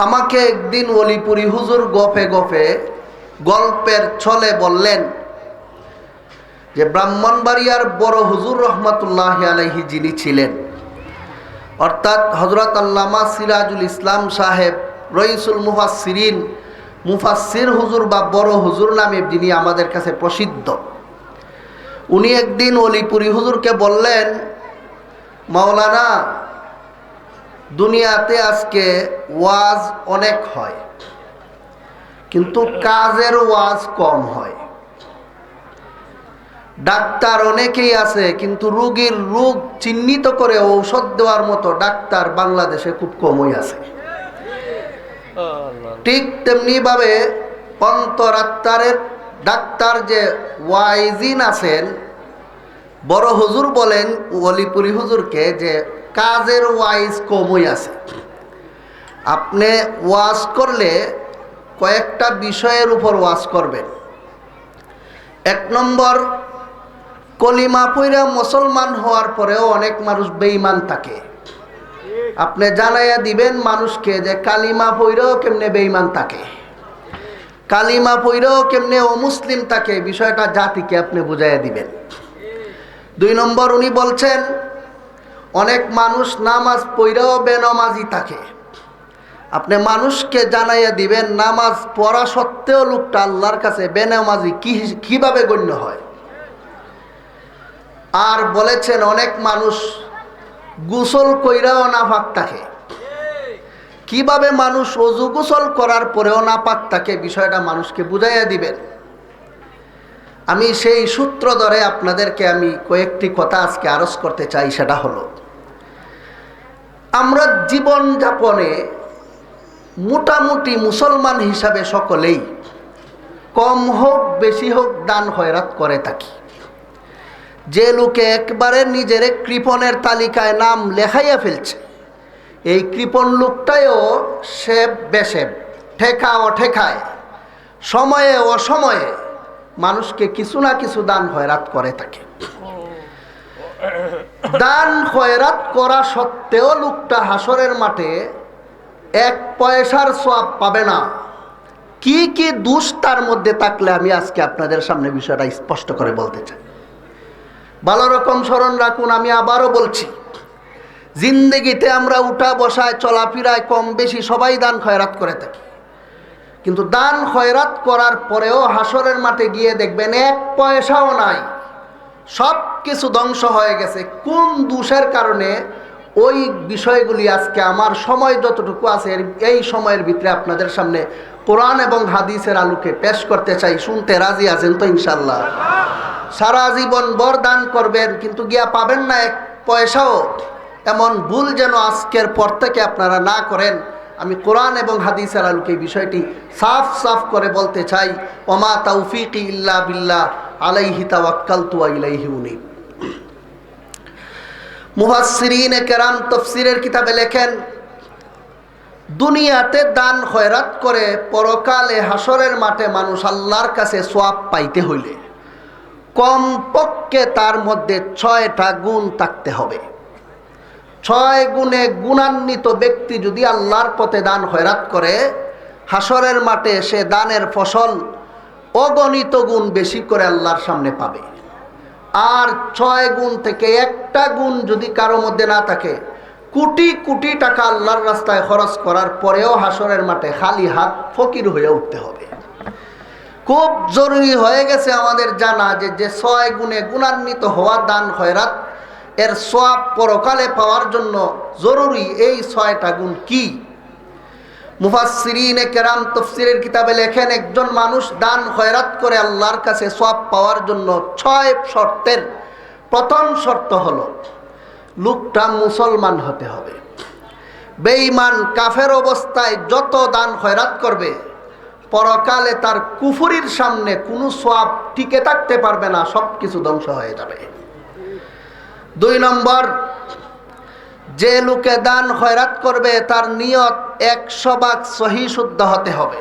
আমাকে একদিন অলিপুরি হুজুর গপে গপে গল্পের ছলে বললেন যে ব্রাহ্মণবাড়িয়ার বড় হুজুর রহমতুল্লাহ আলাইহি যিনি ছিলেন, অর্থাৎ হযরত আল্লামা সিরাজুল ইসলাম সাহেব রইসুল মুফাসসিরিন, মুফাসসির হুজুর বা বড় হুজুর নামে যিনি আমাদের কাছে প্রসিদ্ধ, উনি একদিন অলিপুরি হুজুরকে বললেন, মাওলানা, দুনিয়াতে আজকে ওয়াজ অনেক হয় কিন্তু কাজের ওয়াজ কম হয়। ডাক্তার অনেকেই আছে কিন্তু রোগীর রোগ চিহ্নিত করে ঔষধ দেওয়ার মতো ডাক্তার বাংলাদেশে খুব কমই আছে। ঠিক তেমনি ভাবে অন্তরাত্মারের ডাক্তার যে ওয়াইজিন আছেন, বড় হুজুর বলেন অলিপুরি হুজুরকে যে কাজের ওয়াইজ কমই আছে। আপনি ওয়াজ করলে কয়েকটা বিষয়ের উপর ওয়াজ করবেন। এক নম্বর, কলিমা পইরা মুসলমান হওয়ার পরেও অনেক মানুষ বেঈমান থাকে। আপনি জানাইয়া দিবেন মানুষকে যে কালিমা পইরাও কেমনে বেঈমান থাকে, কালিমা পইরাও কেমনে অমুসলিম থাকে, বিষয়টা জাতিকে আপনি বুঝাইয়া দিবেন। দুই নম্বর, উনি বলছেন অনেক মানুষ নামাজ পইরাও বেনমাজি থাকে। আপনি মানুষকে জানাইয়া দিবেন নামাজ পড়া সত্ত্বেও লোকটা আল্লাহর কাছে বেনমাজি কিভাবে গণ্য হয়। আর বলেছেন অনেক মানুষ গোসল কইরাও নাপাক থাকে। কিভাবে মানুষ ওযু গোসল করার পরেও নাপাক থাকে, বিষয়টা মানুষকে বুঝাইয়া দিবেন। আমি সেই সূত্র ধরে আপনাদেরকে আমি কয়েকটি কথা আজকে আরজ করতে চাই। সেটা হলো, আমরা জীবন যাপনে মোটামুটি মুসলমান হিসাবে সকলেই কম হোক বেশি হোক দান খয়রাত করে থাকি। যে লোকে একবারে নিজের কৃপণের তালিকায় নাম লেখাইয়া ফেলছে, এই কৃপণ লোকটাও সেব বেসেব, ঠেকা ও ঠেকায়, সময়ে অসময়ে মানুষকে কিছু না কিছু দান খয়রাত করে থাকে। দান খয়রাত করা সত্ত্বেও লোকটা হাসরের মাঠে এক পয়সার সওয়াব পাবে না। কি কি দোষ তার মধ্যে থাকলে আমি আজকে আপনাদের সামনে বিষয়টা স্পষ্ট করে বলতে চাই। ভালো রকম স্মরণ রাখুন, আমি আবারও বলছি, জিন্দেগিতে আমরা উঠা বসায় চলাফেরায় কম বেশি সবাই দান খয়রাত করে থাকি, কিন্তু দান খয়রাত করার পরেও হাসরের মাঠে গিয়ে দেখবেন এক পয়সাও নাই, সব কিছু ধ্বংস হয়ে গেছে। কোন দোষের কারণে? ওই বিষয়গুলি আজকে আমার সময় যতটুকু আছে এই সময়ের ভিতরে আপনাদের সামনে কোরআন এবং হাদিসের আলোকে পেশ করতে চাই। শুনতে রাজি আছেন তো ইনশাল্লাহ? সারা জীবন বরদান করবেন কিন্তু গিয়া পাবেন না এক পয়সাও, এমন ভুল যেন আজকের পর থেকে আপনারা না করেন। আমি কোরআন এবং হাদিসের আলোকে এই বিষয়টি সাফ সাফ করে বলতে চাই। ওমা তাওফিকি ইল্লা বিল্লাহ আলাইহি তাওয়াক্কালতু ওয়া ইলাইহি উনীব। মুফাসসিরিনে কেরাম তাফসীরের কিতাবে লেখেন, দুনিয়াতে দান খয়রাত করে পরকালে হাসরের মাঠে মানুষ আল্লাহর কাছে সওয়াব পাইতে হইলে কমপক্ষে তার মধ্যে 6টা গুণ থাকতে হবে। 6 গুণে গুণান্বিত ব্যক্তি যদি আল্লাহর পথে দান খয়রাত করে, হাসরের মাঠে সে দানের ফসল অগণিত গুণ বেশি করে আল্লাহর সামনে পাবে। আর 6 গুণ থেকে একটা গুণ যদি কারো মধ্যে না থাকে, কোটি কোটি টাকা আল্লাহর রাস্তায় খরচ করার পরেও হাসরের মাঠে খালি হাত ফকির হয়ে উঠতে হবে। খুব জরুরি হয়ে গেছে আমাদের জানা যে 6 গুণে গুণান্বিত হওয়া দান খয়রাত এর সওয়াব পরকালে পাওয়ার জন্য জরুরি এই 6টা গুণ কি? মুফাসসিরিনে কেরাম তাফসীরের কিতাবে লেখেন, একজন মানুষ দান খয়রাত করে আল্লাহর কাছে সওয়াব পাওয়ার জন্য 6 শর্তের প্রথম শর্ত হলো লোকটা মুসলমান হতে হবে। বেঈমান কাফের অবস্থায় যত দান খয়রাত করবে, পরকালে তার কুফরির সামনে কোনো সওয়াব টিকে থাকতে পারবে না, সব কিছু ধ্বংস হয়ে যাবে। 2 নম্বর, যে লোকে দান খয়রাত করবে তার নিয়ত 100% সহি শুদ্ধ হতে হবে।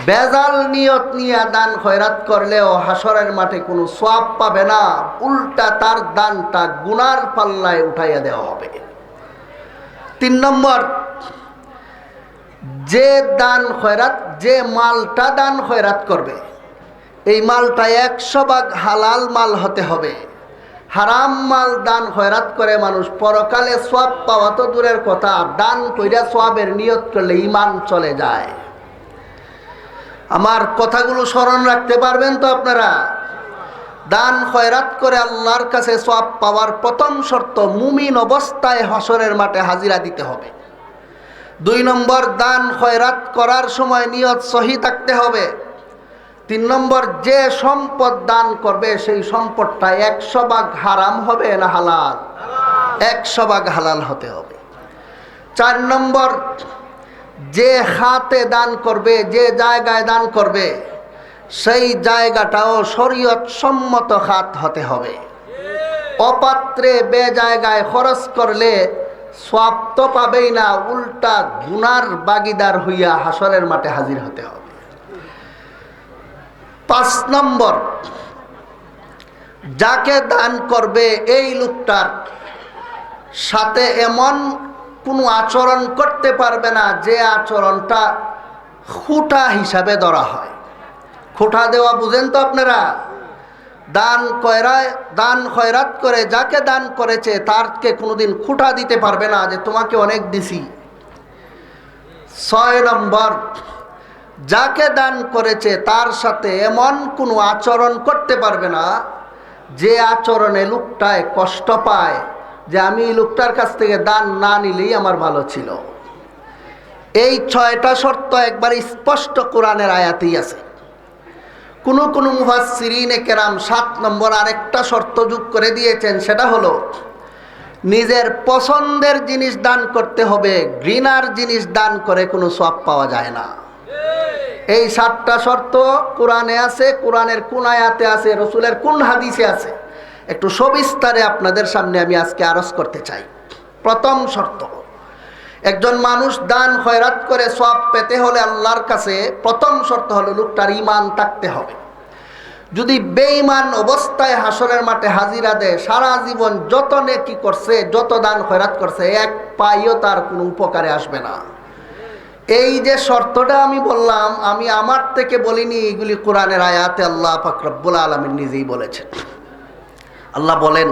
বেজাল নিয়ত নিয়ে দান খয়রাত করলেও হাসরের মাঠে কোনো সওয়াব পাবে না, উল্টা তার দানটা গুনার পাল্লায় উঠাইয়া দেওয়া হবে। 3 নম্বর, যে দান খয়রাত, যে মালটা দান খয়রাত করবে, এই মালটা 100 ভাগ হালাল মাল হতে হবে। হারাম মাল দান খয়রাত করে মানুষ পরকালে সওয়াব পাওয়া তো দূরের কথা, দান কইরা সওয়াবের নিয়ত করলে ঈমান চলে যায়। আমার কথাগুলো স্মরণ রাখতে পারবেন তো আপনারা? দান খয়রাত করে আল্লাহর কাছে সওয়াব পাওয়ার প্রথম শর্ত, মুমিন অবস্থায় হাসরের মাঠে হাজিরা দিতে হবে। 2 নম্বর, দান খয়রাত করার সময় নিয়ত সহি থাকতে হবে। 3 নম্বর, যে সম্পদ দান করবে সেই সম্পদটা 100 ভাগ হারাম হবে না হালাল? 100 ভাগ হালাল হতে হবে। 4 নম্বর, যে খাতে দান করবে, যে জায়গায় দান করবে, সেই জায়গাটাও শরীয়ত সম্মত খাত হতে হবে। অপাত্রে বে জায়গায় খরচ করলে সওয়াব তো পাবেই না, উল্টা গুনার বাগিদার হইয়া হাসরের মাঠে হাজির হতে হবে। 5 নম্বর, যাকে দান করবে এই লোকটার সাথে এমন কোনো আচরণ করতে পারবে না যে আচরণটা খুঁটা হিসাবে ধরা হয়। খুঁটা দেওয়া বুঝেন তো আপনারা? দান খয়রাত করে যাকে দান করেছে তারকে কোনোদিন খুঁটা দিতে পারবে না যে তোমাকে অনেক দিছি। 6 নম্বর, যাকে দান করেছে তার সাথে এমন কোনো আচরণ করতে পারবে না যে আচরণে লোকটায় কষ্ট পায় যে আমি লোকটার কাছ থেকে দান না নিলেই আমার ভালো ছিল। এই 6টা শর্ত একবার স্পষ্ট কোরআনের আয়াতেই আছে। কোন মুফাসসিরিনে কেরাম 7 নম্বর আরেকটা শর্ত যোগ করে দিয়েছেন, সেটা হলো নিজের পছন্দের জিনিস দান করতে হবে, ঘৃণার জিনিস দান করে কোনো সওয়াব পাওয়া যায় না। এই 7টা শর্ত কোরআনে আছে, কোরআনের কোন আয়াতে আছে, রাসূলের কোন হাদিসে আছে, একটু সবিস্তারে আপনাদের সামনে আমি আজকে আরজ করতে চাই। প্রথম শর্ত, একজন মানুষ দান খয়রাত করে সওয়াব পেতে হলে আল্লাহর কাছে প্রথম শর্ত হলো লোকটার ঈমান থাকতে হবে। যদি বেঈমান অবস্থায় হাসরের মাঠে হাজিরা দেয়, সারা জীবন যত নেকি করছে, যত দান খয়রাত করছে, এক পাইও তার কোনো উপকারে আসবে না। এই যে শর্তটা আমি বললাম, আমি আমার থেকে বলিনি, এগুলি কোরআনের আয়াতে আল্লাহ পাক রব্বুল আলামিন নিজেই বলেছেন। আল্লাহ বলেন,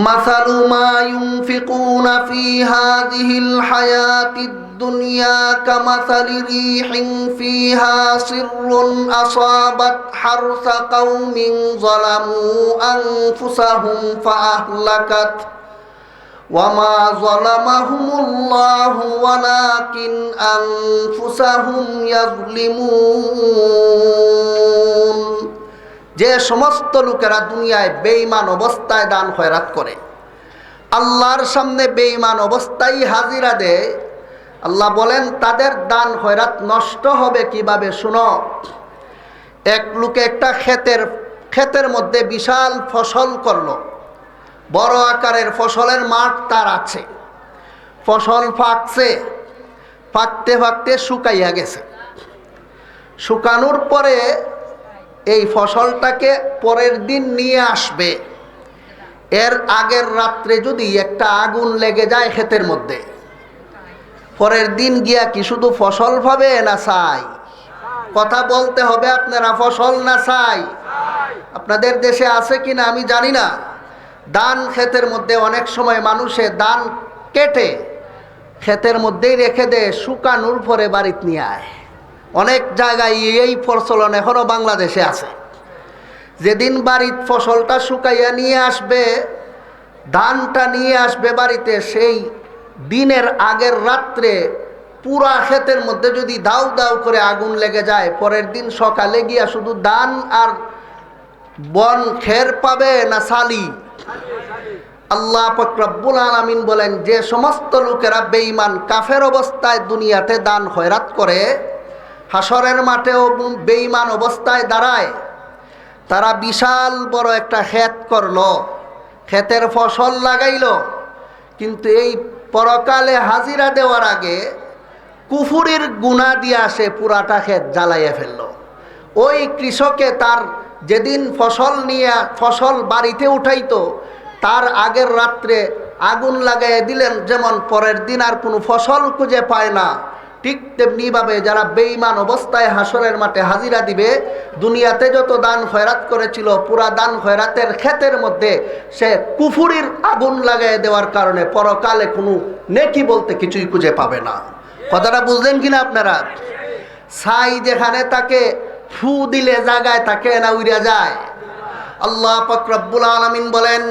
মাসালু মা ইউনফিকুনা ফি হাযিহিল হায়াতিদ দুনিয়া কামাসালি রিহিন ফিহা সিররুন আসাবাত হারসা কওমিন যালামু আনফুসাহুম ফাআহলাকাত ওয়ামা যালামাহুমুল্লাহু ওয়ালাকিন আনফুসাহুম ইয়াযলিমুন। যে সমস্ত লোকেরা দুনিয়ায় বেঈমান অবস্থায় দান খয়রাত করে, আল্লাহর সামনে বেঈমান অবস্থায় হাজিরা দেয়, আল্লাহ বলেন তাদের দান খয়রাত নষ্ট হবে কিভাবে শুনো। এক লোকে একটা ক্ষেতের মধ্যে বিশাল ফসল করলো, বড় আকারের ফসলের মাঠ তার আছে, ফসল পাকতে পাকতে শুকাইয়া গেছে। শুকানোর পরে এই ফসলটাকে পরের দিন নিয়ে আসবে, এর আগের রাত্রে যদি একটা আগুন লেগে যায় ক্ষেতের মধ্যে, পরের দিন গিয়া কি শুধু ফসল পাবে না ছাই? কথা বলতে হবে আপনারা, ফসল না ছাই? আপনাদের দেশে আছে কিনা আমি জানি না। ধান ক্ষেতের মধ্যে অনেক সময় মানুষে ধান কেটে ক্ষেতের মধ্যেই রেখে দেয়, শুকানোর পরে বাড়িতে নিয়ে আয়। অনেক জায়গায় এই প্রচলন এখনো বাংলাদেশে আছে। যেদিন বাড়ির ফসলটা শুকাইয়া নিয়ে আসবে, ধানটা নিয়ে আসবে বাড়িতে, সেই দিনের আগের রাত্রে পুরা ক্ষেতের মধ্যে যদি দাউ দাউ করে আগুন লেগে যায়, পরের দিন সকালে গিয়া শুধু ধান আর বন খের পাবে না সালি? আল্লাহ পাক রব্বুল আলামিন বলেন, যে সমস্ত লোকেরা বেঈমান কাফের অবস্থায় দুনিয়াতে দান খয়রাত করে, হাসরের মাঠেও বেঈমান অবস্থায় দাঁড়ায়। তারা বিশাল বড় একটা ক্ষেত করলো, ক্ষেতের ফসল লাগাইলো, কিন্তু এই পরকালে হাজিরা দেওয়ার আগে কুফুরির গুনাহ দিয়া সে পুরাটা ক্ষেত জ্বালাইয়া ফেললো। ওই কৃষকে তার যেদিন ফসল বাড়িতে উঠাইতো, তার আগের রাত্রে আগুন লাগাইয়া দিলেন, যেমন পরের দিন আর কোনো ফসল খুঁজে পায় না, ঠিক তেমনি ভাবে যারা বেঈমান অবস্থায় হাসরের মাঠে হাজিরা দিবে, দুনিয়াতে যত দান খয়রাত করেছিল পুরা দান খয়রাতের ক্ষেতের মধ্যে সে কুফুরির আগুন লাগাই দেওয়ার কারণে পরকালে কোনো নেকি বলতে কিছুই খুঁজে পাবে না। কথাটা বুঝলেন কিনা আপনারা? ছাই যেখানে তাকে ফু দিলে জায়গায় তাকে না উড়ে যায়। আল্লাহ পাক রব্বুল আলামিন বলেন,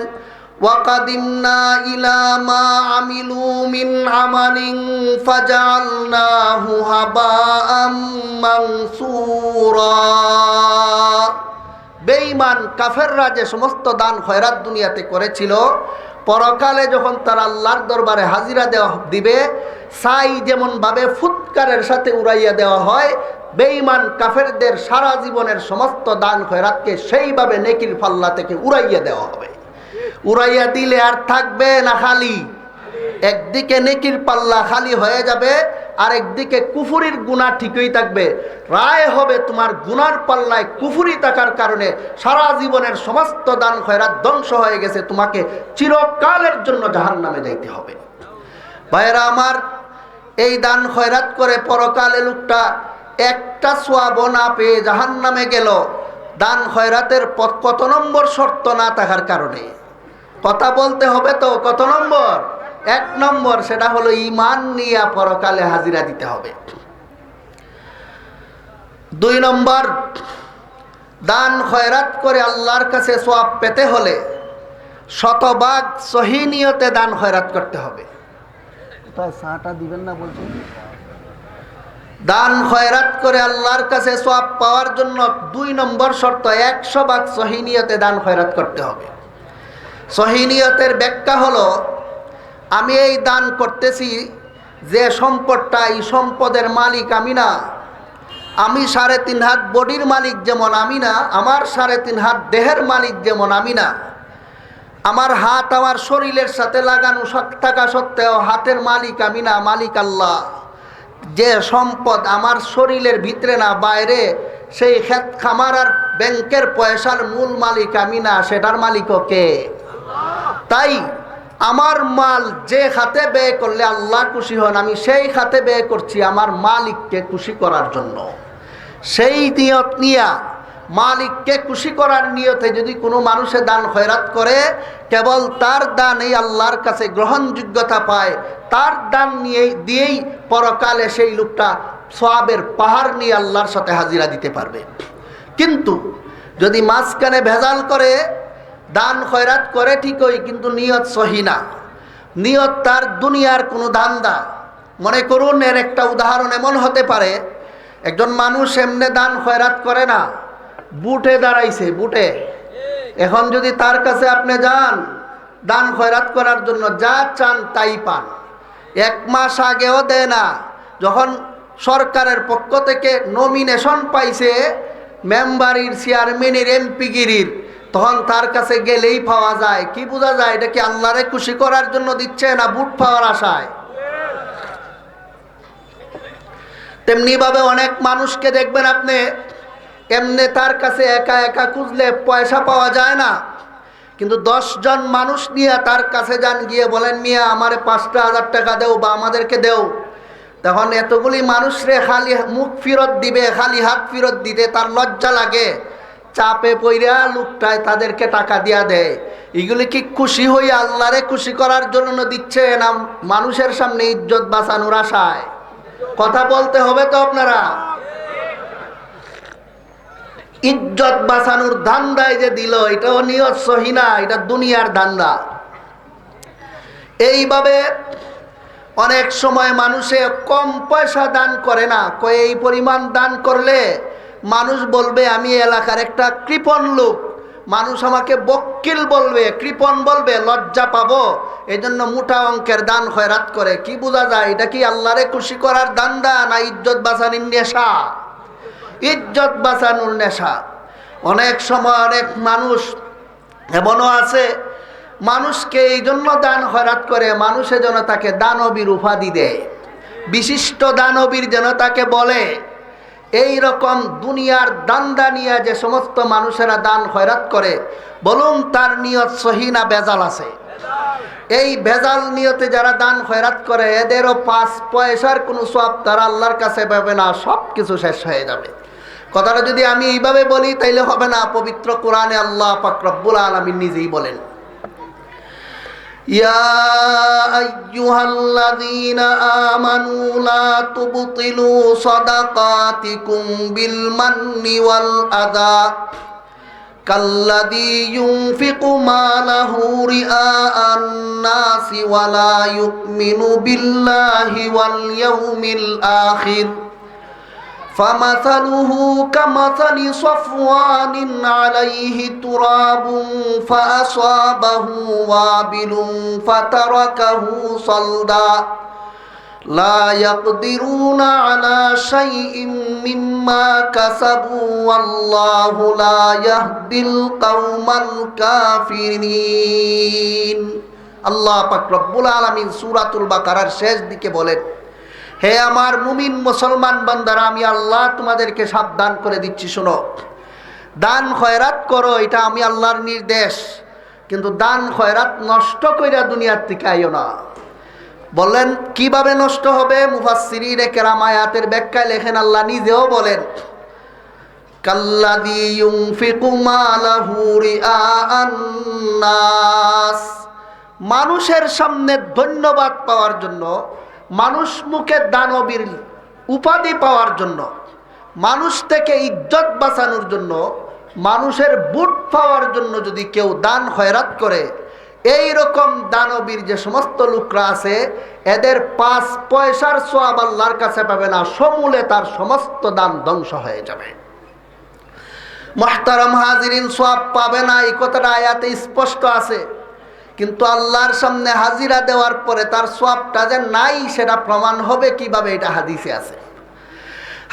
وَقَدِمْنَا إِلَى مَا عَمِلُوا مِنْ عَمَلٍ فَجَعَلْنَاهُ هَبَاءً مَنْثُورًا। বেঈমান কাফেররা যে সমস্ত দান খয়রাত দুনিয়াতে করেছিল, পরকালে যখন তারা আল্লাহর দরবারে হাজিরা দিবে, ছাই যেমন ভাবে ফুৎকারের সাথে উড়াইয়া দেওয়া হয়, বেঈমান কাফেরদের সারা জীবনের সমস্ত দান খয়রাতকে সেইভাবে নেকির পাল্লা থেকে উড়াইয়া দেওয়া হবে। উড়াইয়া দিলে আর থাকবে না খালি, একদিকে নেকির পাল্লা খালি হয়ে যাবে, আর একদিকে কুফুরির গুনাহ ঠিকই থাকবে। রায় হবে তোমার গুনার পাল্লায় কুফুরি থাকার কারণে সারা জীবনের সমস্ত দান খয়রাত ধ্বংস হয়ে গেছে, তোমাকে চিরকালের জন্য জাহান্নামে যাইতে হবে। ভাইরা আমার, এই দান খয়রাত করে পরকালে লোকটা একটা সোয়াবও না পেয়ে জাহান্নামে গেল, দান খয়রাতের কত নম্বর শর্ত না থাকার কারণে। কথা বলতে হবে তো, কত নম্বর? 1 নম্বর, সেটা হলো ঈমান নিয়ে পরকালে হাজিরা দিতে হবে। 2 নম্বর, দান খয়রাত করে আল্লাহর কাছে সওয়াব পেতে হলে শতভাগ সহি নিয়তে দান খয়রাত করতে হবে। তাই চাটা দিবেন না বলছেন? দান খয়রাত করে আল্লাহর কাছে সওয়াব পাওয়ার জন্য 2 নম্বর শর্ত, 100% সহি নিয়তে দান খয়রাত করতে হবে। সহি নিয়তের ব্যাখ্যা হলো, আমি এই দান করতেছি, যে সম্পদটা, এই সম্পদের মালিক আমি না। আমি 3.5 হাত বডির মালিক যেমন আমি না, আমার 3.5 হাত দেহের মালিক যেমন আমি না। আমার হাত আমার শরীরের সাথে লাগানো থাকা সত্ত্বেও হাতের মালিক আমি না, মালিক আল্লাহ। যে সম্পদ আমার শরীরের ভিতরে না বাইরে, সেই ক্ষেত খামার আর ব্যাংকের পয়সার মূল মালিক আমি না, সেটার মালিকও কে? তাই আমার মাল যে খাতে ব্যয় করলে আল্লাহ খুশি হন, আমি সেই খাতে ব্যয় করছি আমার মালিককে খুশি করার জন্য। সেই নিয়ত নিয়া, মালিককে খুশি করার নিয়তে যদি কোনো মানুষে দান খয়রাত করে, কেবল তার দান এই আল্লাহর কাছে গ্রহণযোগ্যতা পায়। তার দান দিয়েই পরকালে সেই লোকটা সওয়াবের পাহাড় নিয়ে আল্লাহর সাথে হাজিরা দিতে পারবে। কিন্তু যদি মাঝখানে ভেজাল করে, দান খয়রাত করে ঠিকই, কিন্তু নিয়ত সহি না, নিয়ত তার দুনিয়ার কোনো ধান্দা। মনে করুন, এর একটা উদাহরণ এমন হতে পারে, একজন মানুষ এমনি দান খয়রাত করে না, বুটে দাঁড়াইছে, বুটে। এখন যদি তার কাছে আপনি যান দান খয়রাত করার জন্য, যা চান তাই পান। 1 মাস আগেও দেয় না, যখন সরকারের পক্ষ থেকে নমিনেশন পাইছে মেম্বারির, চেয়ারম্যানের, এমপিগিরির, তখন তার কাছে গেলেই পাওয়া যায়। কি বোঝা যায় এটা কি আল্লাহরে খুশি করার জন্য দিচ্ছে না বুট পাওয়ার আশায়? তেমনি ভাবে অনেক মানুষকে দেখবেন আপনি, এমনি তার কাছে একা একা খুঁজলে পয়সা পাওয়া যায় না, কিন্তু 10 জন মানুষ নিয়ে তার কাছে যান, গিয়ে বলেন, মিয়া আমারে 5,000 টাকা দেও বা আমাদেরকে দেও। তখন এতগুলি মানুষরে খালি মুখ ফেরত দিবে, খালি হাত ফেরত দিতে তার লজ্জা লাগে। চাপে পইরা লোকটায় তাদেরকে টাকা দিয়া দেয়। এগুলি কি খুশি হইয়া আল্লাহরে খুশি করার জন্য দিচ্ছে না মানুষের সামনে ইজ্জত বাঁচানোর আশায়? কথা বলতে হবে তো আপনারা। ইজ্জত বাঁচানোর ধান্দায় যে দিল, এটাও নিয়ত সহি না, এটা দুনিয়ার ধান্দা। এইভাবে অনেক সময় মানুষে কম পয়সা দান করে না, কয় এই পরিমাণ দান করলে মানুষ বলবে আমি এলাকার একটা কৃপণ লোক, মানুষ আমাকে বক্কিল বলবে, কৃপণ বলবে, লজ্জা পাবো, এই জন্য মোটা অঙ্কের দান খয়রাত করে। কি বোঝা যায় এটা কি আল্লাহরে খুশি করার ধান্দা না ইজ্জত বাঁচানোর নেশা? ইজ্জত বাঁচানোর নেশা। অনেক সময় অনেক মানুষ এমনও আছে, মানুষকে এই জন্য দান খয়রাত করে, মানুষে যেন তাকে দানবীর উপাধি দেয়, বিশিষ্ট দানবীর যেন তাকে বলে। এই রকম দুনিয়ার দান্দা নিয়ে যে সমস্ত মানুষেরা দান খয়রাত করে, বলুন তার নিয়ত সহি না বেজাল আছে? এই ভেজাল নিয়তে যারা দান খয়রাত করে এদেরও 5 পয়সার কোনো সওয়াব তারা আল্লাহর কাছে পাবে না, সব কিছু শেষ হয়ে যাবে। কথাটা যদি আমি এইভাবে বলি তাইলে হবে না। পবিত্র কোরআনে আল্লাহ পাক রব্বুল আলামিন নিজেই বলেন, ইয়া আইয়ুহাল্লাযীনা আমানু লা তুবতিলু সাদাকাতিকুম বিল মান্নি ওয়াল আযা কাল্লাযী ইউনফিকু মালাহু রিআআন নাসি ওয়া লা ইউমিনু বিল্লাহি ওয়াল ইয়াউমিল আখির فمثله كمثل صفوان عليه تراب فأصابه وابل فتركه صلدا لا يقدرون على شيء مما كسبوا والله لا يهدي القوم الكافرين। আল্লাহ পাক রব্বুল আলামিন সূরাতুল বাকারার শেষ দিকে বলেন, হে আমার মুমিন মুসলমান বান্দারা, আমি আল্লাহ তোমাদেরকে সাবধান করে দিচ্ছি, শোনো, দান খয়রাত করো, এটা আমি আল্লাহর নির্দেশ, কিন্তু দান খয়রাত নষ্ট কইরা দুনিয়ার থেকে আইও না। বললেন কিভাবে নষ্ট হবে? মুফাসসিরিনে কেরাম আয়াতের ব্যাখ্যায় লেখেন, আল্লাহ নিজেও বলেন, কাল্লাযী ইউনফিকু মালাহু রিআআন নাস, মানুষের সামনে ধন্যবাদ পাওয়ার জন্য, মানুষ মুখে দানবীর উপাধি পাওয়ার জন্য, মানুষ থেকে ইজ্জত বাঁচানোর জন্য, মানুষের বুট পাওয়ার জন্য যদি কেউ দান খয়রাত করে, এই রকম দানবীর যে সমস্ত লোকরা আছে এদের 5 পয়সার সওয়াব আল্লাহর কাছে পাবে না, সমূলে তার সমস্ত দান ধ্বংস হয়ে যাবে। মুহতারাম হাজিরিন, সওয়াব পাবে না এই কথাটা আয়াতে স্পষ্ট আছে, কিন্তু আল্লাহর সামনে হাজিরা দেওয়ার পরে তার সওয়াবটা যে নাই সেটা প্রমাণ হবে কিভাবে? এটা হাদিসে আছে।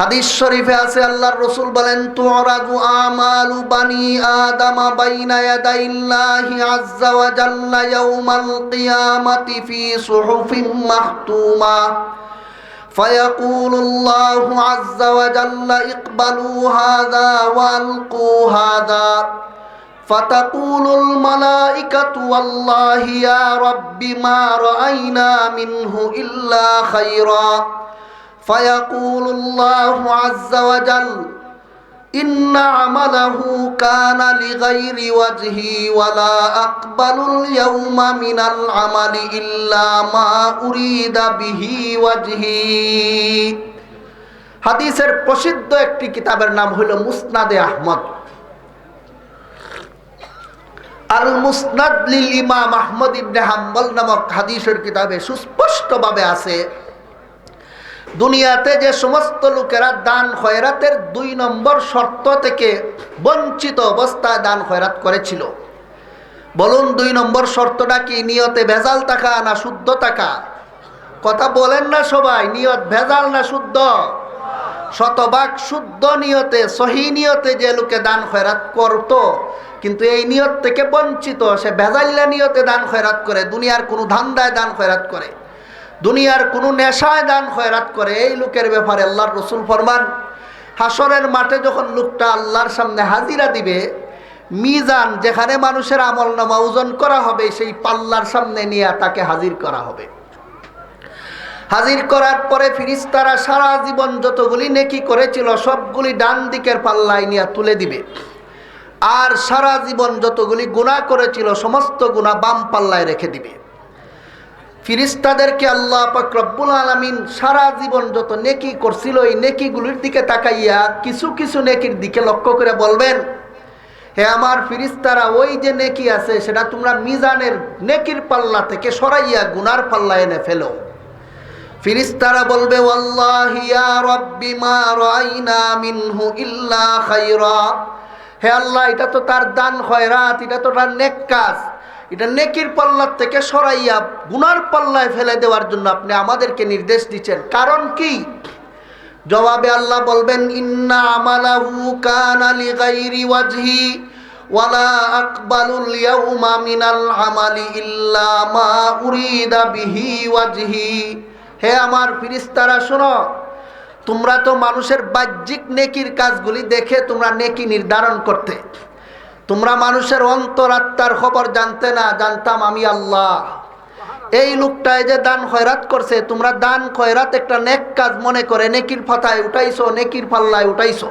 হাদিস শরীফে আছে, আল্লাহর রাসূল বলেন, তুরাদু আমালু বানি আদম বাইনা ইয়াদাইল্লাহি আযজা ওয়া জাল্লা ইয়াউমাল কিয়ামাতি ফি সুহুফিন মাহতুমা ফায়াকুলুল্লাহু আযজা ওয়া জাল্লা ইকবালু হাযা ওয়া আলকু হাযা فتقول الملائكة والله يا رب ما رأينا منه إلا خيرا فيقول الله عز وجل إن عمله كان لغير وجهي ولا أقبل اليوم من العمل إلا ما أريد به وجهي। হাদিসের প্রসিদ্ধ একটি কিতাবের নাম হলো মুসনাদে আহমদ। আল মুসনাদ লিল ইমাম আহমদ ইবনে হাম্বল নামক হাদিসের কিতাবে সুস্পষ্টভাবে আছে, দুনিয়াতে যে সমস্ত লোকেরা দান খয়রাতের 2 নম্বর শর্ত থেকে বঞ্চিত অবস্থায় দান খয়রাত করেছিল, বলুন 2 নম্বর শর্তটা কি? নিয়তে ভেজাল থাকা না শুদ্ধ থাকা? কথা বলেন না সবাই, নিয়ত ভেজাল না শুদ্ধ? শতভাগ শুদ্ধ নিয়তে, সহি নিয়তে যে লোকে দান খয়রাত করত, কিন্তু এই নিয়ত থেকে বঞ্চিত, সে ভেজাল্লা নিয়তে দান খয়রাত করে, দুনিয়ার কোনো ধান্দায় দান খয়রাত করে, দুনিয়ার কোনো নেশায় দান খয়রাত করে, এই লোকের ব্যাপারে আল্লাহর রাসূল ফরমান, হাসরের মাঠে যখন লোকটা আল্লাহর সামনে হাজিরা দিবে, মিজান যেখানে মানুষের আমলনামা ওজন করা হবে, সেই পাল্লার সামনে নিয়ে তাকে হাজির করা হবে। হাজির করার পরে ফেরেশতারা সারা জীবন যতগুলি নেকি করেছিল সবগুলি ডান দিকের পাল্লায় নিয়ে তুলে দিবে, আর সারা জীবন যতগুলি গুনাহ করেছিল সমস্ত গুনাহ বাম পাল্লায় রেখে দিবে। ফেরেশতাদেরকে আল্লাহ পাক রব্বুল আলামিন সারা জীবন যত নেকি করছিল এই নেকিগুলির দিকে তাকাইয়া কিছু কিছু নেকির দিকে লক্ষ্য করে বলবেন, হে আমার ফেরেশতারা, ওই যে নেকি আছে সেটা তোমরা মিজানের নেকির পাল্লা থেকে সরাইয়া গুনার পাল্লায় এনে ফেলো। ফেরেশতারা বলবে, ওয়াল্লাহি ইয়া রাব্বি মা রাআইনা মিনহু ইল্লা খায়রা, হে আল্লাহ, এটা তো তার দান খয়রাত, এটা তো তার নেক কাজ, এটা নেকির পাল্লার থেকে সরাইয়া গুনার পাল্লায় ফেলে দেওয়ার জন্য আপনি আমাদেরকে নির্দেশ দিচ্ছেন, কারণ কি? জবাবে আল্লাহ বলবেন, ইন্না আমালাহু কানা লিগাইরি ওয়াজহি ওয়ালা আকবালুল ইয়াউমা মিনাল আমালি ইল্লা মা উরিদা বিহি ওয়াজহি। হে আমার ফেরেশতারা, শোনো, তোমরা তো মানুষের বাহ্যিক নেকির কাজগুলি দেখে তোমরা নেকি নির্ধারণ করতে, তোমরা মানুষের অন্তরাত্মার খবর জানতে না, জানতাম আমি আল্লাহ। এই লোকটাই যে দান খয়রাত করছে, তোমরা দান খয়রাত একটা নেক কাজ মনে করে নেকির পাতায় উঠাইছো, নেকির পাল্লায় উঠাইছো,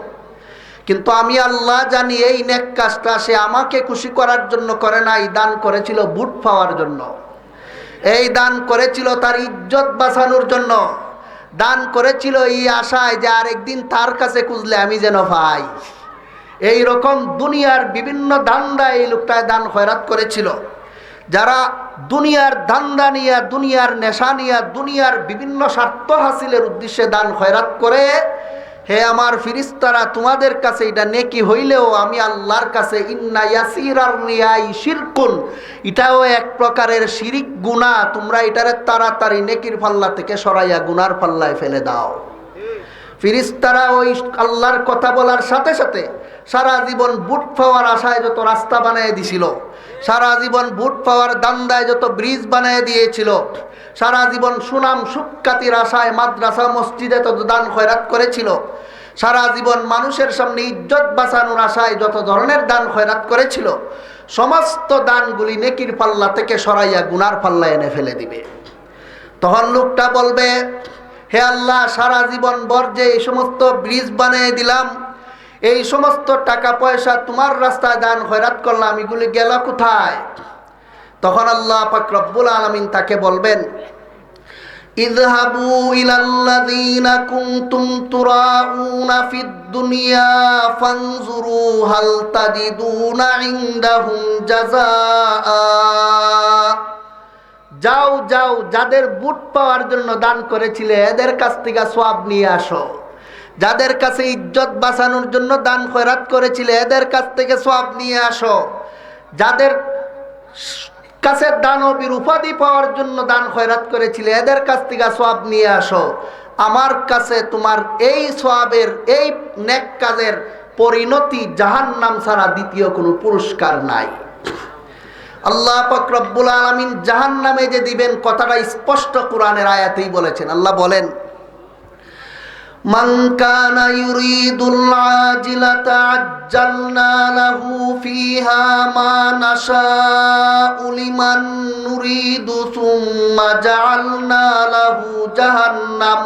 কিন্তু আমি আল্লাহ জানি এই নেক কাজটা সে আমাকে খুশি করার জন্য করে নাই, দান করেছিল বুট পাওয়ার জন্য। এই দান করেছিল তার ইজ্জত বাঁচানোর জন্য, দান করেছিল এই আশায় যে আরেকদিন তার কাছে খুঁজলে আমি যেন পাই। এই রকম দুনিয়ার বিভিন্ন ধান্দা এই লোকটায় দান খয়রাত করেছিল। যারা দুনিয়ার ধান্দা নিয়ে, দুনিয়ার নেশা নিয়ে, দুনিয়ার বিভিন্ন স্বার্থ হাসিলের উদ্দেশ্যে দান খয়রাত করে, হে আমার ফিরিস্তারা, তোমাদের কাছে এটা নেকি হইলেও আমি আল্লাহর কাছে ইন্না ইয়াসিরার রিয়াই শিরকুন, এটাও এক প্রকারের শিরিক গুনাহ, তোমরা এটারে তাড়াতাড়ি নেকির পাল্লা থেকে সরাইয়া গুনার পাল্লায় ফেলে দাও। ফিরিস্তারা ওই আল্লাহর কথা বলার সাথে সাথে সারা জীবন বুট পাওয়ার আশায় যত রাস্তা বানিয়ে দিছিল, সারা জীবন বুট পাওয়ার দান্দায় যত ব্রিজ বানিয়ে দিয়েছিল, সারা জীবন সুনাম সুখ্যাতির আশায় মাদ্রাসা মসজিদে তত দান খয়রাত করেছিল, সারা জীবন মানুষের সামনে ইজ্জত বাঁচানোর আশায় যত ধরনের দান খয়রাত করেছিল, সমস্ত দানগুলি নেকির পাল্লা থেকে সরাইয়া গুনার পাল্লা এনে ফেলে দিবে। তখন লোকটা বলবে, হে আল্লাহ, সারা জীবন বর যে এই সমস্ত ব্রিজ বানিয়ে দিলাম, এই সমস্ত টাকা পয়সা তোমার রাস্তায় দান খয়রাত করলাম, এগুলি গেল কোথায়? তখন আল্লাহ পাক রব্বুল আলামিন তাকে বলবেন, ইযহাবু ইলাল্লাযীনা কুনতুম তুরাউনা ফিদ দুনিয়া ফানজুরু হাল তাজিদুনা ইনদাহুম জাযাআ। যাও যাও, যাদের বুট পাওয়ার জন্য দান করেছিলে এদের কাছ থেকে সওয়াব নিয়ে আসো, যাদের কাছে ইজ্জত বাঁচানোর জন্য দান খয়রাত করেছিলে এদের কাছ থেকে সওয়াব নিয়ে আসো, যাদের কাছে দানবীর উপাধি পাওয়ার জন্য দান খয়রাত করেছিলে এদের কাছ থেকে সওয়াব নিয়ে আসো। আমার কাছে তোমার এই সওয়াবের, এই নেক কাজের পরিণতি জাহান্নাম ছাড়া দ্বিতীয় কোনো পুরস্কার নাই। আল্লাহ পাক রব্বুল আলামিন জাহান্নামে যে দিবেন কথাটা স্পষ্ট কোরআনের আয়াতেই বলেছেন। আল্লাহ বলেন, মান কানা ইউরিদুল আজিলাতা আজ্জালনা লাহু ফিহা মা নাশাউ লিমান নুরিদু সুম্মা জাআলনা লাহু জাহান্নাম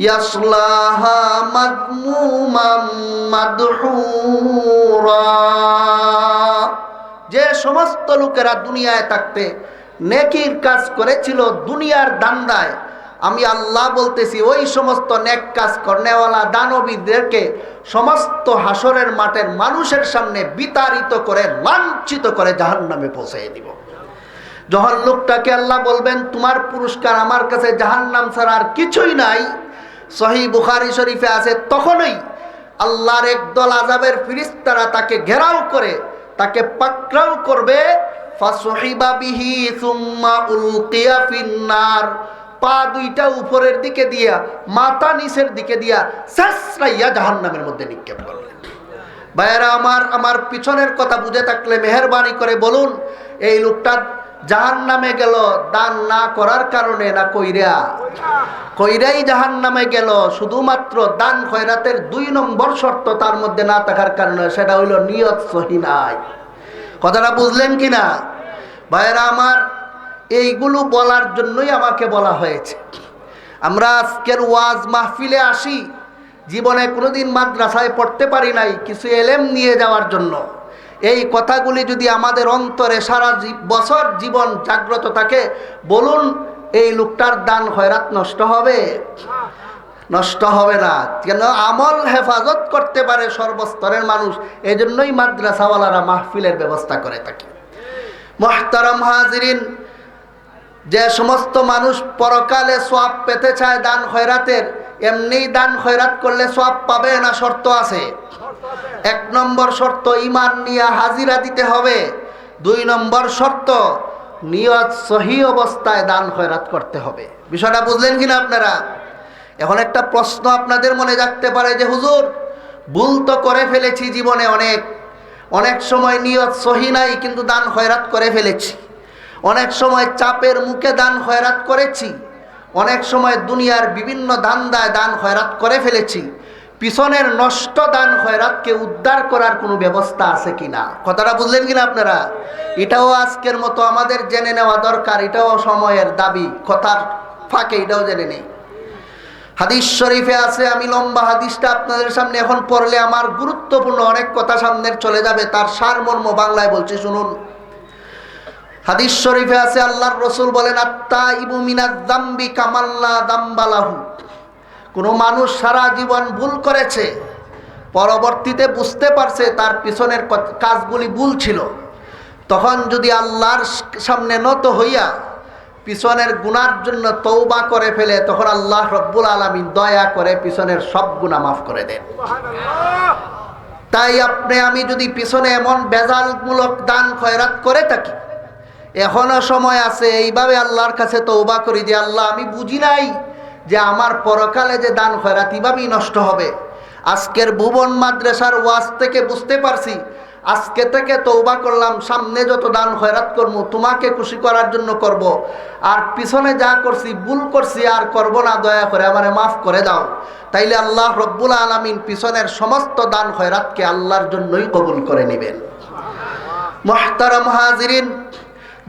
ইয়াসলাহা মাদমুমান মাদহুরা। যে সমস্ত লোকেরা দুনিয়ায় থাকতে নেকির কাজ করেছিল দুনিয়ার দান্দায়, আমি আল্লাহ বলতেছি ওই সমস্ত নেক কাজ করনেওয়ালা দানবীদেরকে সমস্ত হাসরের মাঠের মানুষের সামনে বিতাড়িত করে, লাঞ্ছিত করে জাহান্নামে পৌঁছে দিব। যখন লোকটাকে আল্লাহ বলবেন তোমার পুরস্কার আমার কাছে জাহান্নাম ছাড়া আর কিছুই নাই, সহিহ বুখারী শরীফে আছে, তখনই আল্লাহর একদল আযাবের ফেরেশতারা তাকে ঘেরাও করে তাকে পাকড়াও করবে। ফাসহিবা বিহি সুম্মা উলকিয়া ফিন্নার, পা দুইটা উপরের দিকে দিয়া মাথা নিচের দিকে দিয়া সাসরাইয়া জাহান্নামের মধ্যে নিক্ষেপ করবে। ভাইয়েরা আমার পিছনের কথা বুঝে থাকলে মেহেরবানি করে বলুন, এই লোকটা জাহান্নামে গেল দান না করার কারণে না কইরাই জাহান্নামে গেল? শুধুমাত্র দান খয়রাতের 2 নম্বর শর্ত তার মধ্যে না থাকার কারণে, সেটা হইল নিয়ত সহি নাই। কথাটা বুঝলেন কিনা ভাইয়েরা আমার? এইগুলো বলার জন্যই আমাকে বলা হয়েছে। আমরা আজকের ওয়াজ মাহফিলে আসি, জীবনে কোনোদিন মাদ্রাসায় পড়তে পারি নাই, কিছু এলেম নিয়ে যাওয়ার জন্য। এই কথাগুলি যদি আমাদের অন্তরে সারা বছর জীবন জাগ্রত থাকে, বলুন এই লোকটার দান খয়রাত নষ্ট হবে? নষ্ট হবে না। কেন? আমল হেফাজত করতে পারে সর্বস্তরের মানুষ, এজন্যই মাদ্রাসাওয়ালারা মাহফিলের ব্যবস্থা করে থাকে। মুহতারাম হাজিরিন, যে সমস্ত মানুষ পরকালে সওয়াব পেতে চায় দান খয়রাতের, এমনি দান খয়রাত করলে সওয়াব পাবে না? শর্ত আছে। 1 নম্বর শর্ত, ঈমান নিয়ে হাজিরা দিতে হবে। 2 নম্বর শর্ত, নিয়ত সহি অবস্থায় দান খয়রাত করতে হবে। বিষয়টা বুঝলেন কিনা আপনারা? এখন একটা প্রশ্ন আপনাদের মনে জাগতে পারে যে হুজুর, ভুল তো করে ফেলেছি জীবনে, অনেক সময় নিয়ত সহি নাই কিন্তু দান খয়রাত করে ফেলেছি, অনেক সময় চাপের মুখে দান খয়রাত করেছি, অনেক সময় দুনিয়ার বিভিন্ন ধান্দায় দান খয়রাত করে ফেলেছি, পিছনের নষ্ট দান খয়রাতকে উদ্ধার করার কোনো ব্যবস্থা আছে কিনা? কথাটা বুঝলেন কিনা আপনারা? এটাও আজকের মতো আমাদের জেনে নেওয়া দরকার, এটাও সময়ের দাবি। কথার ফাঁকে এটাও জেনে নেই। হাদিস শরীফে আছে, আমি লম্বা হাদিসটা আপনাদের সামনে এখন পড়লে আমার গুরুত্বপূর্ণ অনেক কথা সামনে চলে যাবে, তার সারমর্ম বাংলায় বলছি, শুনুন। হাদিস শরীফে আছে, আল্লাহর রাসূল বলেন, আত্তাইবু মিনাজ যামবি কামাল্লা যামবালাহু। কোনো মানুষ সারা জীবন ভুল করেছে, পরবর্তীতে বুঝতে পারছে তার পিছনের কাজগুলি ভুল ছিল, তখন যদি আল্লাহর সামনে নত হইয়া পিছনের গুনার জন্য তওবা করে ফেলে, তখন আল্লাহ রব্বুল আলামিন দয়া করে পিছনের সব গুনাহ মাফ করে দেন। তাই আপনি আমি যদি পিছনে এমন বেজালমূলক দান খয়রাত করে থাকি, এখনো সময় আছে, এইভাবে আল্লাহর কাছে তওবা করি যে আল্লাহ, আমি বুঝি নাই যে আমার পরকালে যে দান খয়রাত এভাবেই নষ্ট হবে। আজকের ভুবন মাদ্রাসার ওয়াজ থেকে বুঝতে পারছি, আজকে থেকে তওবা করলাম, সামনে যত দান খয়রাত করব তোমাকে খুশি করার জন্য করব, আর পিছনে যা করছি ভুল করছি আর করব না, দয়া করে আমারে মাফ করে দাও। তাইলে আল্লাহ রব্বুল আলামিন পিছনের সমস্ত দান খয়রাতকে আল্লাহর জন্যই কবুল করে নেবেন। মুহতারাম হাজিরিন,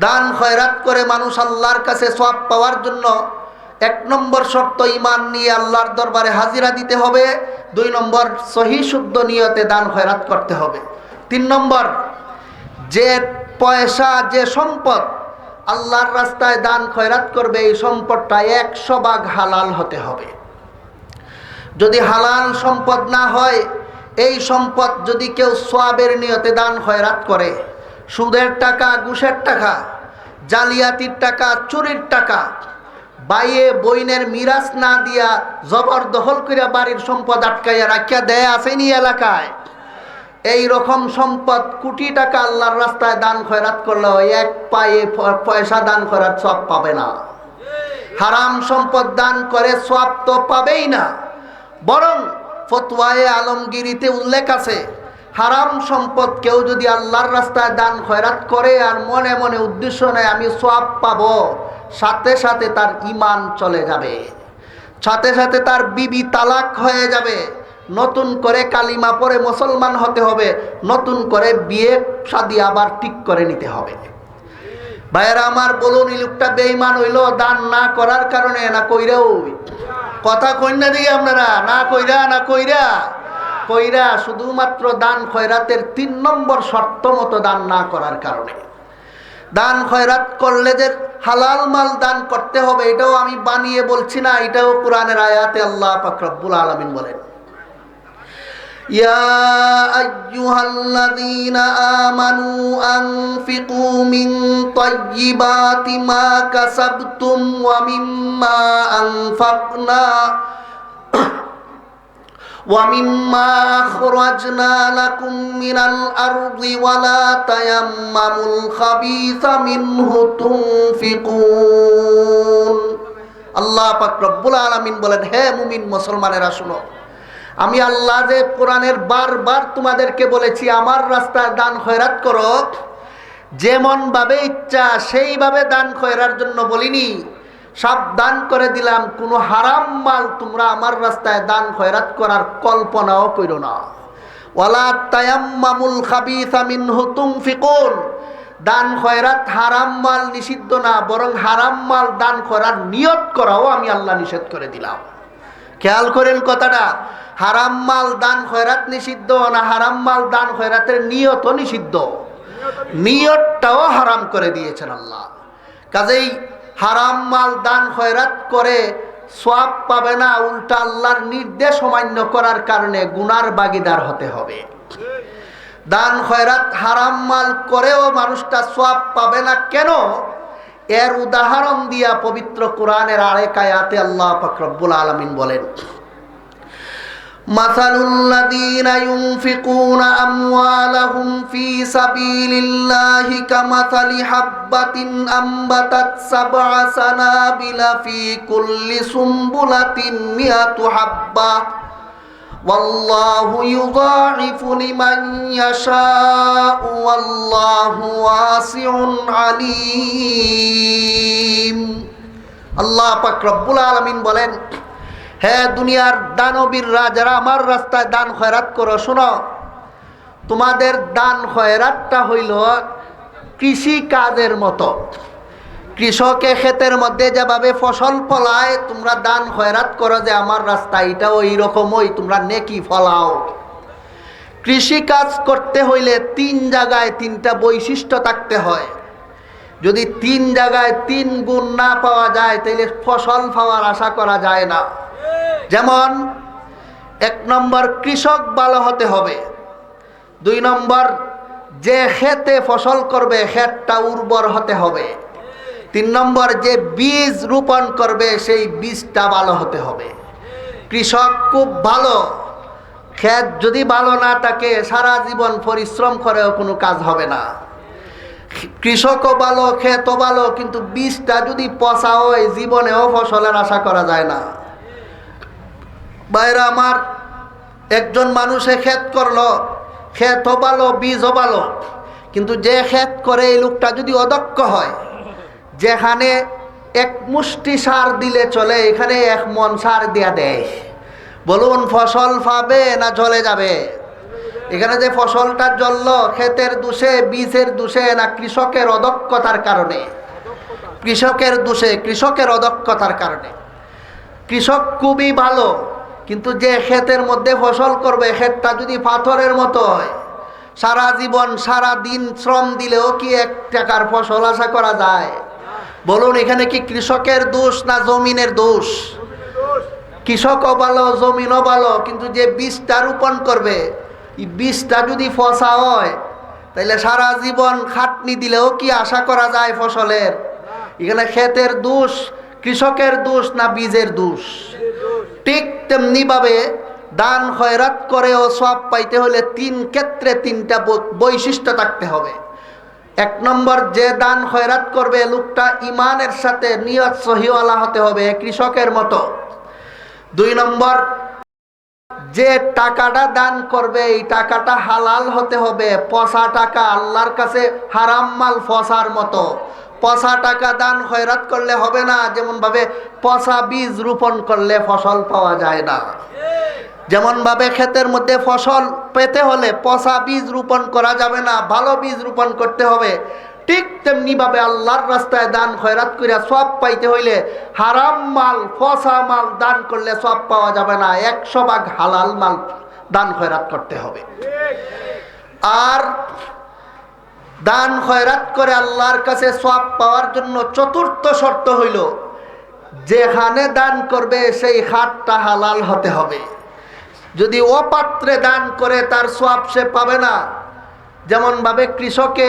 দান খয়রাত করে মানুষ আল্লাহর কাছে সওয়াব পাওয়ার জন্য 1 নম্বর শর্ত, ঈমান নিয়ে আল্লাহর দরবারে হাজিরা দিতে হবে। 2 নম্বর, সহি শুদ্ধ নিয়তে দান খয়রাত করতে হবে। 3 নম্বর, যে পয়সা, যে সম্পদ আল্লাহর রাস্তায় দান খয়রাত করবে, এই সম্পদটা 100 ভাগ হালাল হতে হবে। যদি হালাল সম্পদ না হয়, এই সম্পদ যদি কেউ সওয়াবের নিয়তে দান খয়রাত করে, সুদের টাকা, ঘুষের টাকা, জালিয়াতির টাকা, চুরির টাকা, বাইয়ে বইনের মিরাজ না দিয়া জবরদখল করে বাড়ির সম্পদ আটকাইয়া রাখিয়া দেয় আসেনি এলাকায়, এই রকম সম্পদ কোটি টাকা আল্লাহর রাস্তায় দান খয়রাত করলেও 1 পয়সা দান করার সওয়াব পাবে না। হারাম সম্পদ দান করে সওয়াব তো পাবেই না, বরং ফতোয়ায়ে আলমগীরিতে উল্লেখ আছে, হারাম সম্পদ কেউ যদি আল্লাহর রাস্তায় দান খয়রাত করে আর মনে মনে উদ্দেশ্য নেয় আমি সওয়াব পাবো, সাথে সাথে তার ঈমান চলে যাবে, সাথে সাথে তার বিবি তালাক হয়ে যাবে, নতুন করে কালিমা পড়ে মুসলমান হতে হবে, নতুন করে বিয়ে শাদী আবার ঠিক করে নিতে হবে। ভাইয়েরা আমার, বলুন, এই লোকটা বেঈমান হইল দান না করার কারণে না কইরাও? কথা কইন না দিকে আপনারা, না কইরা, না কইরা কইরা শুধুমাত্র দান খয়রাতের 3 নম্বর শর্ত মতো দান না করার কারণে। দান খয়রাত করলে যে হালাল মাল দান করতে হবে, এটাও আমি বানিয়ে বলছি না, এটাও কোরআনের আয়াতে আল্লাহ পাক রব্বুল আলামিন বলেন, ইয়া আইয়ুহাল্লাযীনা আমানু আনফিকু মিন তাইয়্যিবাতি মা কাসাবতুম ওয়া মিম্মা আনফাকনা وَمِمَّا أَخْرَجْنَا لَكُم مِّنَ الْأَرْضِ وَلَا تَيَمَّمُوا الْخَبِيثَ مِنْهُ تُنْفِقُونَ। আল্লাহ পাক রব্বুল আলামিন বলেন, হে মুমিন মুসলমানেরা শুনো, আমি আল্লাহ যে কোরআনের বারবার তোমাদেরকে বলেছি আমার রাস্তায় দান খয়রাত করো, যেমন ভাবে ইচ্ছা সেইভাবে দান খয়রার জন্য বলিনি, সাবধান করে দিলাম কোনো হারাম মাল তোমরা আমার রাস্তায় দান খয়রাত করার কল্পনাও করো না। ওয়ালা তায়াম্মামুল খাবিসা মিনহু তুনফিকুন, দান খয়রাত হারাম মাল নিষিদ্ধ না, বরং হারাম মাল দান করার নিয়ত করাও আমি আল্লাহ নিষেধ করে দিলাম। খেয়াল করেন কথাটা, হারাম মাল দান খয়রাত নিষিদ্ধ না, হারাম মাল দান খয়রাতের নিয়তও নিষিদ্ধ, নিয়তটাও হারাম করে দিয়েছেন আল্লাহ। কাজেই হারাম মাল দান খয়রাত করে সওয়াব পাবে না, উল্টা আল্লাহর নির্দেশ অমান্য করার কারণে গুনার ভাগীদার হতে হবে। দান খয়রাত হারাম মাল করেও মানুষটা সওয়াব পাবে না কেন? এর উদাহরণ দিয়া পবিত্র কোরআনের আরেক আয়াতে আল্লাহ পাক রব্বুল আলামিন বলেন, মাসালুল্লাযীনা ইউনফিকুনা আমওয়ালাহুম ফী সাবিলিল্লাহি কামাসালি হাববাতিন আমবাতাত সাবআ সানাবিলা ফী কুল্লি সুমবুলাতিন মিআতু হাব্বা ওয়াল্লাহু ইউযাইফু লিমান ইয়াশাউ ওয়াল্লাহু ওয়াসিউন আলীম। আল্লাহ পাক রব্বুল আলামিন বলেন, হ্যাঁ দুনিয়ার দানবীররা যারা আমার রাস্তায় দান খয়রাত করো, শোনো, তোমাদের দান খয়রাতটা হইল কৃষি কাজের মতো। কৃষকে ক্ষেতের মধ্যে যেভাবে ফসল ফলায়, তোমরা দান খয়রাত করো যে আমার রাস্তা, এটাও এইরকমই তোমরা নেকি ফলাও। কৃষি কাজ করতে হইলে তিন জায়গায় তিনটা বৈশিষ্ট্য থাকতে হয়। যদি তিন জায়গায় তিন গুণ না পাওয়া যায় তাহলে ফসল পাওয়ার আশা করা যায় না। যেমন 1 নম্বর, কৃষক ভালো হতে হবে। 2 নম্বর, যে ক্ষেতে ফসল করবে ক্ষেতটা উর্বর হতে হবে। 3 নম্বর, যে বীজ রোপণ করবে সেই বীজটা ভালো হতে হবে। কৃষক খুব ভালো, ক্ষেত যদি ভালো না থাকে সারা জীবন পরিশ্রম করেও কোনো কাজ হবে না। কৃষকও ভালো, ক্ষেতও ভালো, কিন্তু বীজটা যদি পচা হয় জীবনেও ফসলের আশা করা যায় না। বাইরে আমার একজন মানুষে ক্ষেত করলো, ক্ষেতও ভালো বীজও ভালো, কিন্তু যে ক্ষেত করে এই লোকটা যদি অদক্ষ হয়, যেখানে 1 মুষ্টি সার দিলে চলে এখানে 1 মণ সার দিয়া দেয়, বলুন ফসল পাবে না চলে যাবে? এখানে যে ফসলটা জ্বললো ক্ষেতের দোষে, বীজের দোষে, না কৃষকের অদক্ষতার কারণে? কৃষকের দোষে, কৃষকের অদক্ষতার কারণে। কৃষক খুবই ভালো, কিন্তু যে ক্ষেতের মধ্যে ফসল করবে ক্ষেতটা যদি পাথরের মতো হয়, সারা জীবন সারা দিন শ্রম দিলেও কি 1 টাকার ফসল আশা করা যায়? বলুন এখানে কি কৃষকের দোষ না জমিনের দোষ? কৃষকও ভালো, জমিনও ভালো, কিন্তু যে বীজটা রোপণ করবে এই বীজটা যদি ফসা হয় তাহলে সারা জীবন খাটনি দিলেও কি আশা করা যায় ফসলের? এখানে ক্ষেতের দোষ, কৃষকের দোষ না বীজের দোষ? ঠিক তেমনি ভাবে দান খয়রাত করেও সওয়াব পাইতে হলে 3 ক্ষেত্রে 3টা বৈশিষ্ট্য থাকতে হবে। 1 নম্বর, যে দান খয়রাত করবে লোকটা ইমানের সাথে নিয়ত সহিওয়ালা হতে হবে, কৃষকের মতো। 2 নম্বর, যে টাকাটা দান করবে এই টাকাটা হালাল হতে হবে। পচা টাকা আল্লাহর কাছে হারাম মাল, ফসার মতো। পচা টাকা দান খয়রাত করলে হবে না, যেমন ভাবে পচা বীজ রোপণ করলে ফসল পাওয়া যায় না। যেমন ভাবে ক্ষেতের মধ্যে ফসল পেতে হলে পচা বীজ রোপণ করা যাবে না, ভালো বীজ রোপণ করতে হবে। ঠিক তেমনি ভাবে আল্লাহর রাস্তায় দান খয়রাত করে সওয়াব পাইতে হইলে হারাম মাল, পচা মাল দান করলে সওয়াব পাওয়া যাবে না, 100 ভাগ হালাল মাল দান খয়রাত করতে হবে। আর দান খয়রাত করে আল্লাহর কাছে সওয়াব পাওয়ার জন্য 4র্থ শর্ত হইল, যেখানে দান করবে সেই হাতটা হালাল হতে হবে। যদি অপাত্রে দান করে তার সওয়াব সে পাবে না। যেমন ভাবে কৃষকে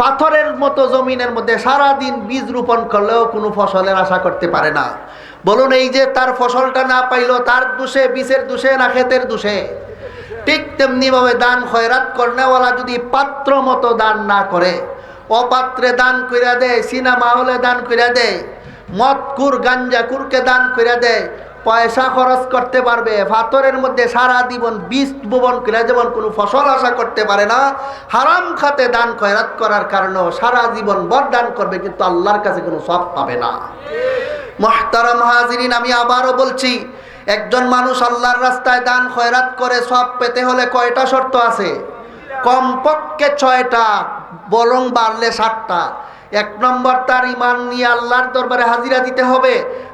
পাথরের মতো জমিনের মধ্যে সারা দিন বীজ রোপণ করলেও কোনো ফসলের আশা করতে পারে না। বলুন এই যে তার ফসলটা না পাইলো, তার দোষে, বীজের দোষে না ক্ষেতের দোষে? ঠিক তেমনি ভাবে দান খয়রাত করনেওয়ালা যদি পাত্র মতো দান না করে, অপাত্রে দান কইরা দেয়, সিনেমা হলে দান কইরা দেয়, মদকুর গাঞ্জাকুরকে দান কইরা দেয়, পয়সা খরচ করতে পারবে, পাথরের মধ্যে সারা জীবন বীজ বপন করে যেমন কোনো ফসল আশা করতে পারে না, হারাম খাতে দান খয়রাত করার কারণেও সারা জীবন বরদান করবে কিন্তু আল্লাহর কাছে কোনো সওয়াব পাবে না। মুহতারাম হাজিরিন, আমি আবারও বলছি, একজন মানুষ আল্লাহর রাস্তায় দান খয়রাত করে সওয়াব পেতে হলে কয়টা শর্ত আছে? কমপক্ষে 6টা, বরং বাড়লে 7টা। 1 নম্বর, তার ঈমান নিয়ে আল্লাহর দরবারে হাজিরা দিতে হবে।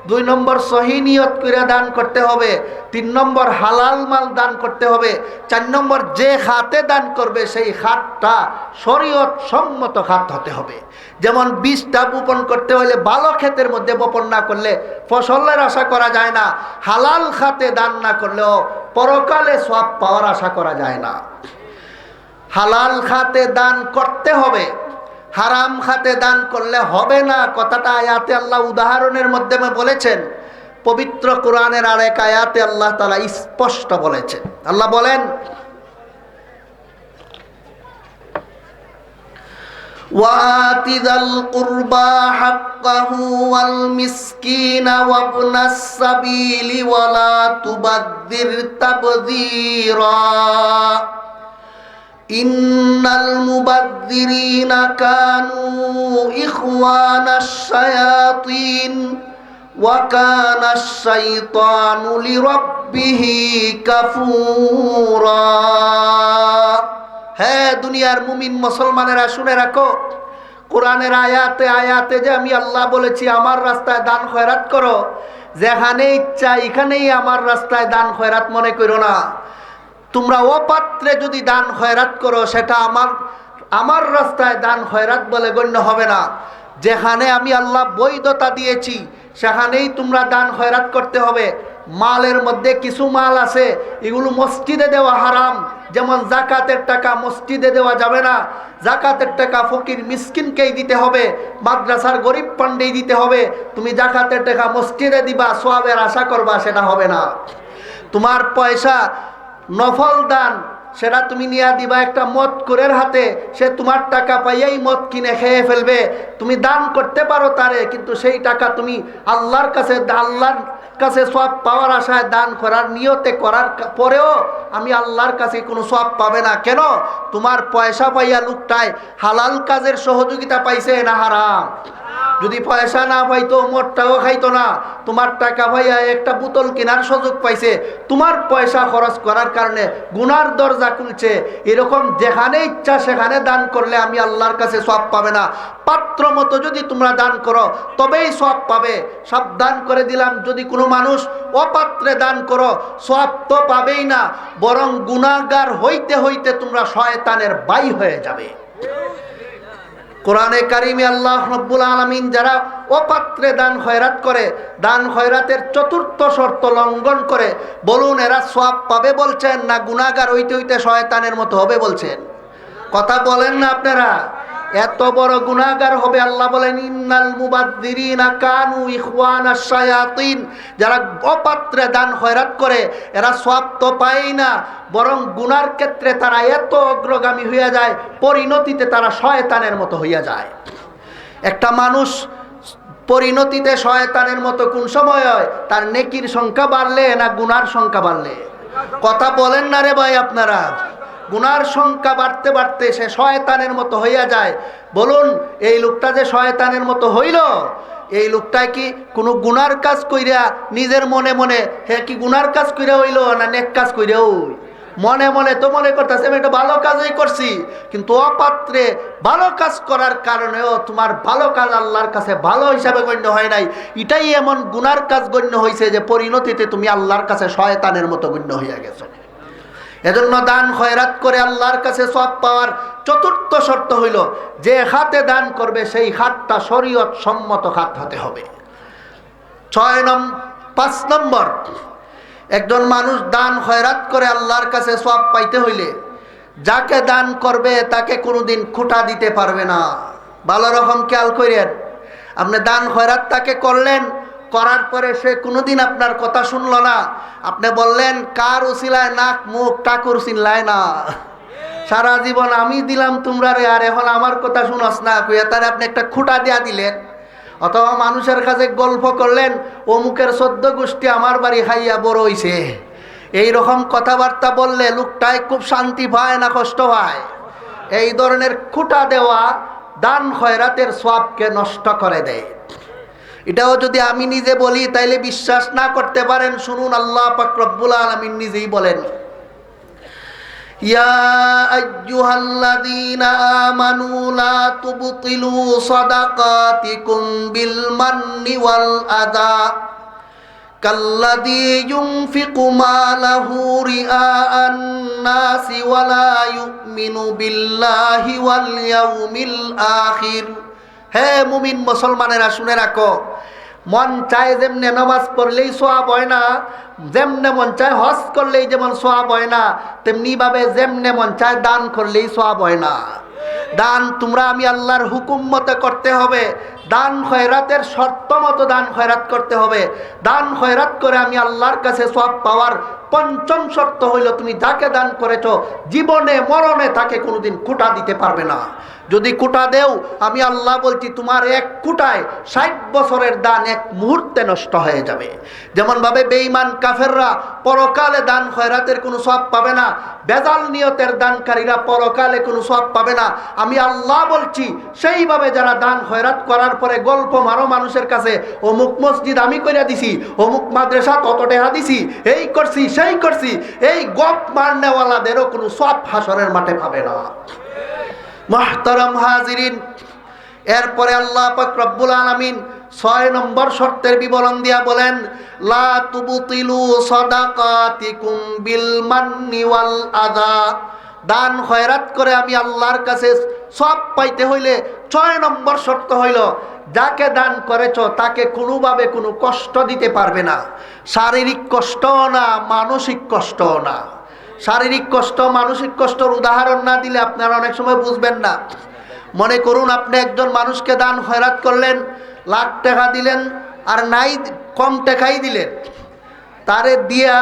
2 নম্বর, সহি নিয়ত করে দান করতে হবে। 3 নম্বর, হালাল মাল দান করতে হবে। 4 নম্বর, যে খাতে দান করবে সেই খাতটা শরীয়ত সম্মত খাত হতে হবে। যেমন বীজটা বপন করতে হলে ভালো ক্ষেতের মধ্যে বপন না করলে ফসলের আশা করা যায় না। হালাল খাতে দান না করলেও পরকালে সওয়াব পাওয়ার আশা করা যায় না। হালাল খাতে দান করতে হবে, হারাম খাতে দান করলে হবে না। কথাটা আয়াতে আল্লাহ উদাহরণের মাধ্যমে বলেছেন। পবিত্র কোরআনের আরেক আয়াতে আল্লাহ তাআলা স্পষ্ট বলেছেন। আল্লাহ বলেন, ওয়াতি যাল কুরবা হাক্কাহু ওয়াল মিসকিনা ওয়াবনাস সাবিলি ওয়ালা তুবাদদির তাবযীরা ইন্নাল মুবাদদিরিনা কানু ইখওয়ানাশ শায়াতিন ওয়া কানা আশ-শাইতানু লিরাব্বিহি কাফুরা। হ্যাঁ দুনিয়ার মুমিন মুসলমানেরা শুনে রাখো, কোরআনের আয়াতে আয়াতে যে আমি আল্লাহ বলেছি আমার রাস্তায় দান খয়রাত করো, যেখানে ইচ্ছা এখানেই আমার রাস্তায় দান খয়রাত মনে করো না। তোমরা অপাত্রে যদি দান খয়রাত করো সেটা আমার রাস্তায় দান খয়রাত বলে গণ্য হবে না। যেখানে আমি আল্লাহ বৈধতা দিয়েছি সেখানেই তোমরা দান খয়রাত করতে হবে। মালের মধ্যে কিছু মাল আছে এগুলো মসজিদে দেওয়া হারাম, যেমন জাকাতের টাকা মসজিদে দেওয়া যাবে না। জাকাতের টাকা ফকির মিসকিনকেই দিতে হবে, মাদ্রাসার গরিব পান্ডেই দিতে হবে। তুমি জাকাতের টাকা মসজিদে দিবা সওয়াবের আশা করবা, সেটা হবে না। তোমার পয়সা নফল দান সেটা তুমি নিয়ে দিবা একটা মদখোরের হাতে, সে তোমার টাকা পাইয়াই মদ কিনে খেয়ে ফেলবে। তুমি দান করতে পারো তারে, কিন্তু সেই টাকা তুমি আল্লাহর কাছে সওয়াব পাওয়ার আশায় দান করার নিয়তে করার পরেও আমি আল্লাহর কাছে কোনো সওয়াব পাবে না। কেন? তোমার পয়সা পাইয়া লোকটায় হালাল কাজের সহযোগিতা পাইছে না হারাম? যদি পয়সা না পাইতো মদটাও খাইতো না, তোমার টাকা পাইয়া একটা বোতল কেনার সুযোগ পাইছে, তোমার পয়সা খরচ করার কারণে গুনার দরজা খুলছে। এরকম যেখানে ইচ্ছা সেখানে দান করলে আমি আল্লাহর কাছে সওয়াব পাবে না। পাত্র মতো যদি তোমরা দান করো তবেই সওয়াব পাবে। সাবধান করে দিলাম, যদি কোনো মানুষ অপাত্রে দান করো সওয়াব তো পাবেই না, বরং গুনাহগার হইতে হইতে তোমরা শয়তানের বাই হয়ে যাবে। কোরআনে কারিমে আল্লাহ রাব্বুল আলামিন যারা অপাত্রে দান খয়রাত করে, দান খয়রাতের চতুর্থ শর্ত লঙ্ঘন করে, বলুন এরা সওয়াব পাবে বলছেন না গুনাহগার হইতে হইতে শয়তানের মতো হবে বলছেন? কথা বলেন না আপনারা? এত বড় গুনাহগার হবে। আল্লাহ বলেন ইন্নাল মুবাদদিরিনা কানু ইখওয়ানাশ শায়াতিন। যারা অপাত্রে দান খয়রাত করে এরা সওয়াব তো পায় না, বরং গুনার ক্ষেত্রে তারা এত অগ্রগামী হইয়া যায়, পরিণতিতে তারা শয়তানের মতো হইয়া যায়। একটা মানুষ পরিণতিতে শয়তানের মতো কোন সময় হয়? তার নেকির সংখ্যা বাড়লে না গুনার সংখ্যা বাড়লে? কথা বলেন না রে ভাই আপনারা? গুনার সংখ্যা বাড়তে বাড়তে সে শয়তানের মতো হইয়া যায়। বলুন এই লোকটা যে শয়তানের মতো হইল, এই লোকটাই কি কোনো গুনার কাজ কইরা নিজের মনে মনে হে কি গুনার কাজ কইরা হইল না নেক কাজ কইরা হই? মনে মনে তো মনে করতেছে আমি একটা ভালো কাজই করছি, কিন্তু অপাত্রে ভালো কাজ করার কারণেও তোমার ভালো কাজ আল্লাহর কাছে ভালো হিসাবে গণ্য হয় নাই। এটাই এমন গুনার কাজ গণ্য হয়েছে যে পরিণতিতে তুমি আল্লাহর কাছে শয়তানের মতো গণ্য হইয়া গেছো। এজন্য দান খয়রাত করে আল্লাহর কাছে সওয়াব পাওয়ার চতুর্থ শর্ত হইল যে খাতে দান করবে সেই খাতটা শরীয়ত সম্মত খাত হতে হবে। 5 নম্বর, একজন মানুষ দান খয়রাত করে আল্লাহর কাছে সওয়াব পাইতে হইলে যাকে দান করবে তাকে কোনোদিন খুঁটা দিতে পারবে না। ভালো রকম খেয়াল করেন। আপনি দান খয়রাত তাকে করলেন, করার পরে সে কোনোদিন আপনার কথা শুনলো না। আপনি বললেন কার উসিলায় নাক মুখ ঠাকুর চিনলায় না, সারা জীবন আমি দিলাম তোমরা রে, আর এখন আমার কথা শুনস না কইয়া তারে আপনি একটা খুঁটা দিয়া দিলেন। অথবা মানুষের কাছে গল্প করলেন অমুকের 14 গোষ্ঠী আমার বাড়ি খাইয়া বড় হইছে। এইরকম কথাবার্তা বললে লোকটাই খুব শান্তি পায় না কষ্ট পায়? এই ধরনের খুঁটা দেওয়া দান খয়রাতের সওয়াবকে নষ্ট করে দেয়। এটাও যদি আমি নিজে বলি তাইলে বিশ্বাস না করতে পারেন, শুনুন আল্লাহ পাক রব্বুল আলামিন নিজেই বলেন ইয়া আইয়ুহাল্লাযীনা আমানু লা তুবতিলু সাদাকাতিকুম বিল মান্নি ওয়াল আযা কাল্লাযী ইউনফিকু মালাহু রিআআন নাসি ওয়া লা ইউমিনু বিল্লাহি ওয়াল ইয়াউমিল আখির। হে মুমিন মুসলমানেরা শুনে রাখো, মন চায় যেমনে নামাজ পড়লেই সওয়াব হয় না, যেমনে মন চায় হজ করলেই যেমন সওয়াব হয় না, তেমনি ভাবে যেমনে মন চায় দান করলেই সওয়াব হয় না। দান তোমরা আমি আল্লাহর হুকুম মতে করতে হবে। দান খয়রাতের শর্ত মতো দান খয়রাত করতে হবে। দান খয়রাত করে আমি আল্লাহর কাছে সওয়াব পাওয়ার 5ম শর্ত হইল তুমি যাকে দান করেছ জীবনে মরণে তাকে কোনোদিন খুঁটা দিতে পারবে না। যদি খুঁটা দেও আমি আল্লাহ বলছি তোমার এক খুঁটায় 60 বছরের দান এক মুহূর্তে নষ্ট হয়ে যাবে। যেমন ভাবে বেঈমান কাফেররা পরকালে দান খয়রাতের কোনো সওয়াব পাবে না। বেজাল নিয়তের দানকারীরা পরকালে কোনো সওয়াব পাবে না। আমি আল্লাহ বলছি, সেইভাবে যারা দান খয়রাত করার পরে গল্প মারো মানুষের কাছে, অমুক মসজিদ আমি কইরা দিছি, অমুক মাদ্রাসা তত টাকা দিছি, এই করছি সেই করছি, এই গপ মারনেওয়ালাদেরও কোনো সওয়াব হাসরের মাঠে পাবে না। মুহতারাম হাজিরিন, এরপরে আল্লাহ পাক রব্বুল আলামিন 6 নম্বর শর্তের বিবরণ দিয়া বলেন, লা তুবতিলু সাদাকাতিকুম বিল মান্নি ওয়াল আযা। দান খয়রাত করে আমি আল্লাহর কাছে সব পাইতে হইলে 6 নম্বর শর্ত হইল, যাকে দান করেছ তাকে কোনোভাবে কোনো কষ্ট দিতে পারবে না। শারীরিক কষ্টও না, মানসিক কষ্টও না। শারীরিক কষ্ট, মানসিক কষ্টর উদাহরণ না দিলে আপনারা অনেক সময় বুঝবেন না। মনে করুন আপনি একজন মানুষকে দান খয়রাত করলেন, লাখ টাকা দিলেন, আর নাই কম টাকাই দিলেন, তারে দিয়া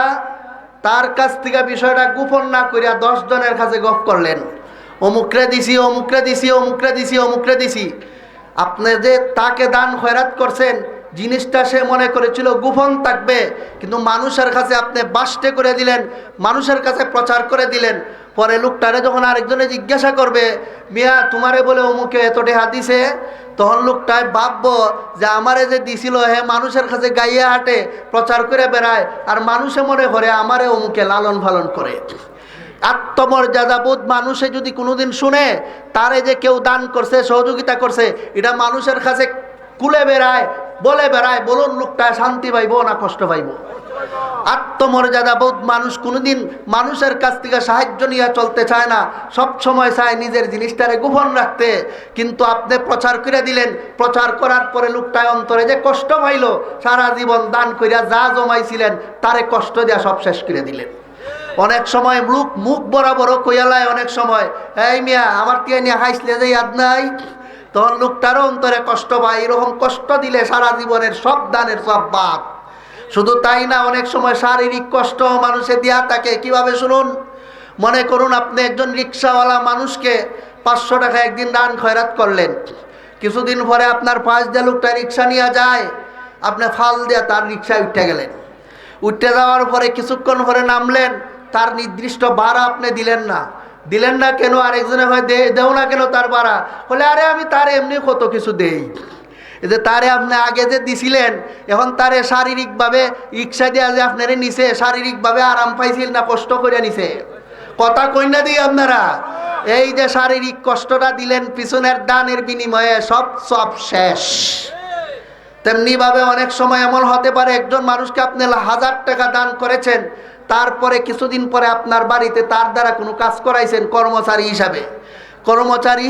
তার কাছ থেকে বিষয়টা গোপন না করিয়া 10 জনের কাছে গপ করলেন, অমুকরে দিছি, অমুকরে দিছি, অমুকরে দিছি, অমুকরে দিছি। আপনি যে তাকে দান খয়রাত করছেন, জিনিসটা সে মনে করেছিল গোপন থাকবে, কিন্তু মানুষের কাছে আপনি বাস্টে করে দিলেন, মানুষের কাছে প্রচার করে দিলেন। পরে লোকটারে যখন আরেকজনে জিজ্ঞাসা করবে, মিয়া তোমারে বলে অমুকে এত টাকা দিছে, তখন লোকটায় ভাববো যে আমারে যে দিছিল হে মানুষের কাছে গাইয়া হাঁটে, প্রচার করে বেড়ায়, আর মানুষে মনে করে আমারে অমুকে লালন পালন করে। আত্মমর্যাদাবোধ মানুষে যদি কোনোদিন শুনে তারে যে কেউ দান করছে, সহযোগিতা করছে, এটা মানুষের কাছে কুলে বেড়ায়, বলে বেড়ায়, বলুন লোকটা শান্তি পাইব না কষ্ট পাইব? আত্মমর্যাদাবোধ মানুষ কোনোদিন মানুষের কাছ থেকে সাহায্য নিয়ে চলতে চায় না, সব সময় চায় নিজের জিনিসটারে গোপন রাখতে। কিন্তু আপনি প্রচার করে দিলেন, প্রচার করার পরে লোকটায় অন্তরে যে কষ্ট পাইল, সারা জীবন দান করিয়া যা জমাইছিলেন তারে কষ্ট দিয়া সব শেষ করে দিলেন। অনেক সময় লোক মুখ বরাবরও কইয়ালায়, অনেক সময় এই মিয়া আমার টিয়া নিয়ে হাসলে যে ইয়াদ নাই, তখন লোকটারও অন্তরে কষ্ট পায়। এরকম কষ্ট দিলে সারা জীবনের সব দানের সব বাদ। শুধু তাই না, অনেক সময় শারীরিক কষ্ট মানুষে দেয়া থাকে। কিভাবে শুনুন, মনে করুন আপনি একজন রিক্সাওয়ালা মানুষকে 500 টাকা একদিন দান খয়রাত করলেন, কিছুদিন পরে আপনার পাশ দিয়ে লোকটা রিক্সা নিয়ে যায়, আপনি ফাল দিয়ে তার রিক্সায় উঠে গেলেন। উঠতে যাওয়ার পরে কিছুক্ষণ পরে নামলেন, তার নির্দিষ্ট ভাড়া আপনি দিলেন না। দিলেন না কেন? আরেকজনে হয় দেও না কেন তার ভাড়া? বলে আরে আমি তার এমনি কত কিছু দেই। এই যে তারে আপনি আগে যে দিছিলেন, এখন তারে শারীরিকভাবে রিক্সা দিয়া যে আপনারে নিছে, শারীরিকভাবে আরাম পাইছিল না কষ্ট করে নিছে? কথা কই না দিই আপনারা? এই যে শারীরিক কষ্টটা দিলেন পিছনের দানের বিনিময়ে, সব শেষ। তেমনি ভাবে অনেক সময় এমন হতে পারে, একজন মানুষকে আপনি 1000 টাকা দান করেছেন, তারপরে কিছুদিন পরে আপনার বাড়িতে তার দ্বারা কোনো কাজ করাইছেন কর্মচারী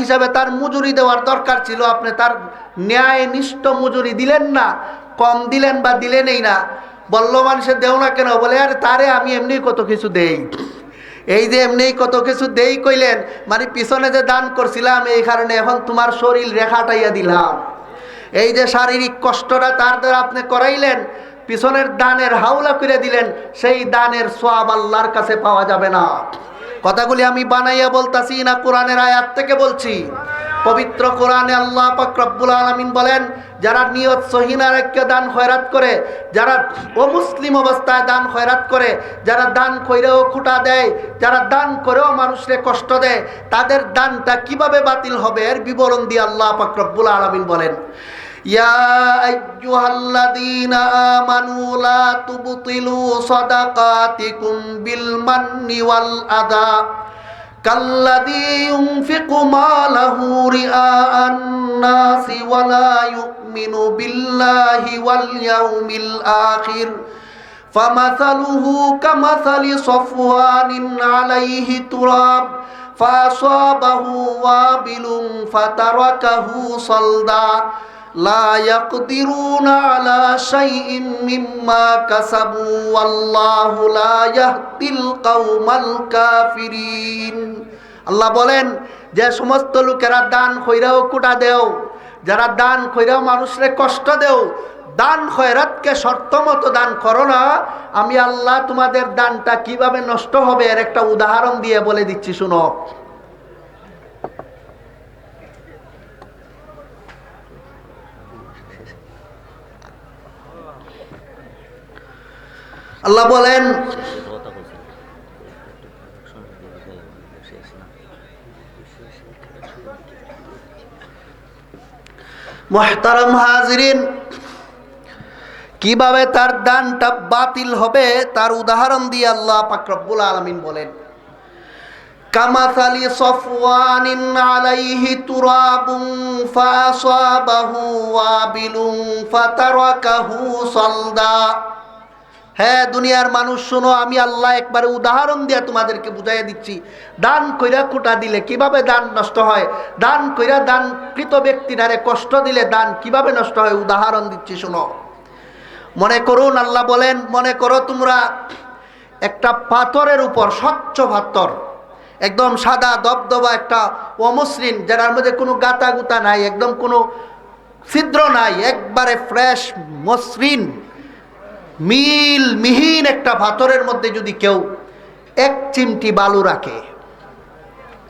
হিসাবে, তার মজুরি দেওয়ার দরকার ছিল, আপনি তার ন্যায়নিষ্ঠ মজুরি দিলেন না, কম দিলেন বা দিলেনই না। বলল মানুষের দেও না কেন? বলে আরে তারে আমি এমনি কত কিছু দেই। এই যে এমনি কত কিছু দেই কইলেন, মানে পিছনে যে দান করছিলাম এই কারণে এখন তোমার শরীর রেখাটাইয়া দিলাম। এই যে শারীরিক কষ্টটা তার দ্বারা আপনি করাইলেন, পিছনের দানের হাওলা করে দিলেন, সেই দানের সওয়াব আল্লাহর কাছে পাওয়া যাবে না। কথাগুলি আমি বানাইয়া বলতাছি না, কোরআনের আয়াত থেকে বলছি। পবিত্র কোরআনে আল্লাহ পাক রব্বুল আলামিন বলেন, যারা নিয়ত সহি না রেখে দান খয়রাত করে, যারা অমুসলিম অবস্থায় দান খয়রাত করে, যারা দান কইরেও খুঁটা দেয়, যারা দান করেও মানুষকে কষ্ট দেয়, তাদের দানটা কিভাবে বাতিল হবে এর বিবরণ দিয়ে আল্লাহ পাক রব্বুল আলামিন বলেন, ইয়া আইয়ুহাল্লাযীনা আমানু লা তুবতিলু সাদাকাতিকুম বিল মান্নি ওয়াল আযা কাল্লাযী ইউনফিকু মালাহু রিআআন নাসি ওয়া লা ইউমিনু বিল্লাহি ওয়াল ইয়াউমিল আখির ফামাসালুহু কামাসালি সাফওয়ানিন আলাইহি তুরাব ফাসাবাহু ওয়াবিলুন ফাতারাকাহু সালদা লা ইয়াকদিরুনা আলা শাইইন মিম্মা কাসাবু ওয়াল্লাহু লা ইয়াহদিল কওমাল কাফিরিন। আল্লাহ বলেন, যে সমস্ত লোকেরা দান কইরাও কুটা দেও, যারা দান কইরাও মানুষরে কষ্ট দেও, দান খয়রাতকে শর্ত মতো দান করো না, আমি আল্লাহ তোমাদের দানটা কিভাবে নষ্ট হবে এর একটা উদাহরণ দিয়ে বলে দিচ্ছি, শুনো। আল্লাহ বলেন, মুহতারাম হাজিরিন, কিভাবে তার দানটা বাতিল হবে তার উদাহরণ দিয়ে আল্লাহ পাক রব্বুল আলামিন বলেন, কামাসালি সফওয়ানিন আলাইহি তুরাবুন ফাসাবাহু ওয়াবিলুন ফাতারাকাহু সালদা। হ্যাঁ দুনিয়ার মানুষ শোনো, আমি আল্লাহ একবারে উদাহরণ দিয়ে তোমাদেরকে বুঝাইয়া দিচ্ছি। দান কইরা কুটা দিলে কিভাবে দান নষ্ট হয়, দান কইরা দানকৃত ব্যক্তিটারে কষ্ট দিলে দান কিভাবে নষ্ট হয়, উদাহরণ দিচ্ছি শোনো। মনে করুন, আল্লাহ বলেন, মনে করো তোমরা একটা পাথরের উপর, স্বচ্ছ পাথর, একদম সাদা দবদবা একটা অমসৃণ, যার মধ্যে কোনো গাতা গুতা নাই, একদম কোনো ছিদ্র নাই, একবারে ফ্রেশ মসৃণ মিহিন একটা পাথরের মধ্যে যদি কেউ এক চিমটি বালু রাখে,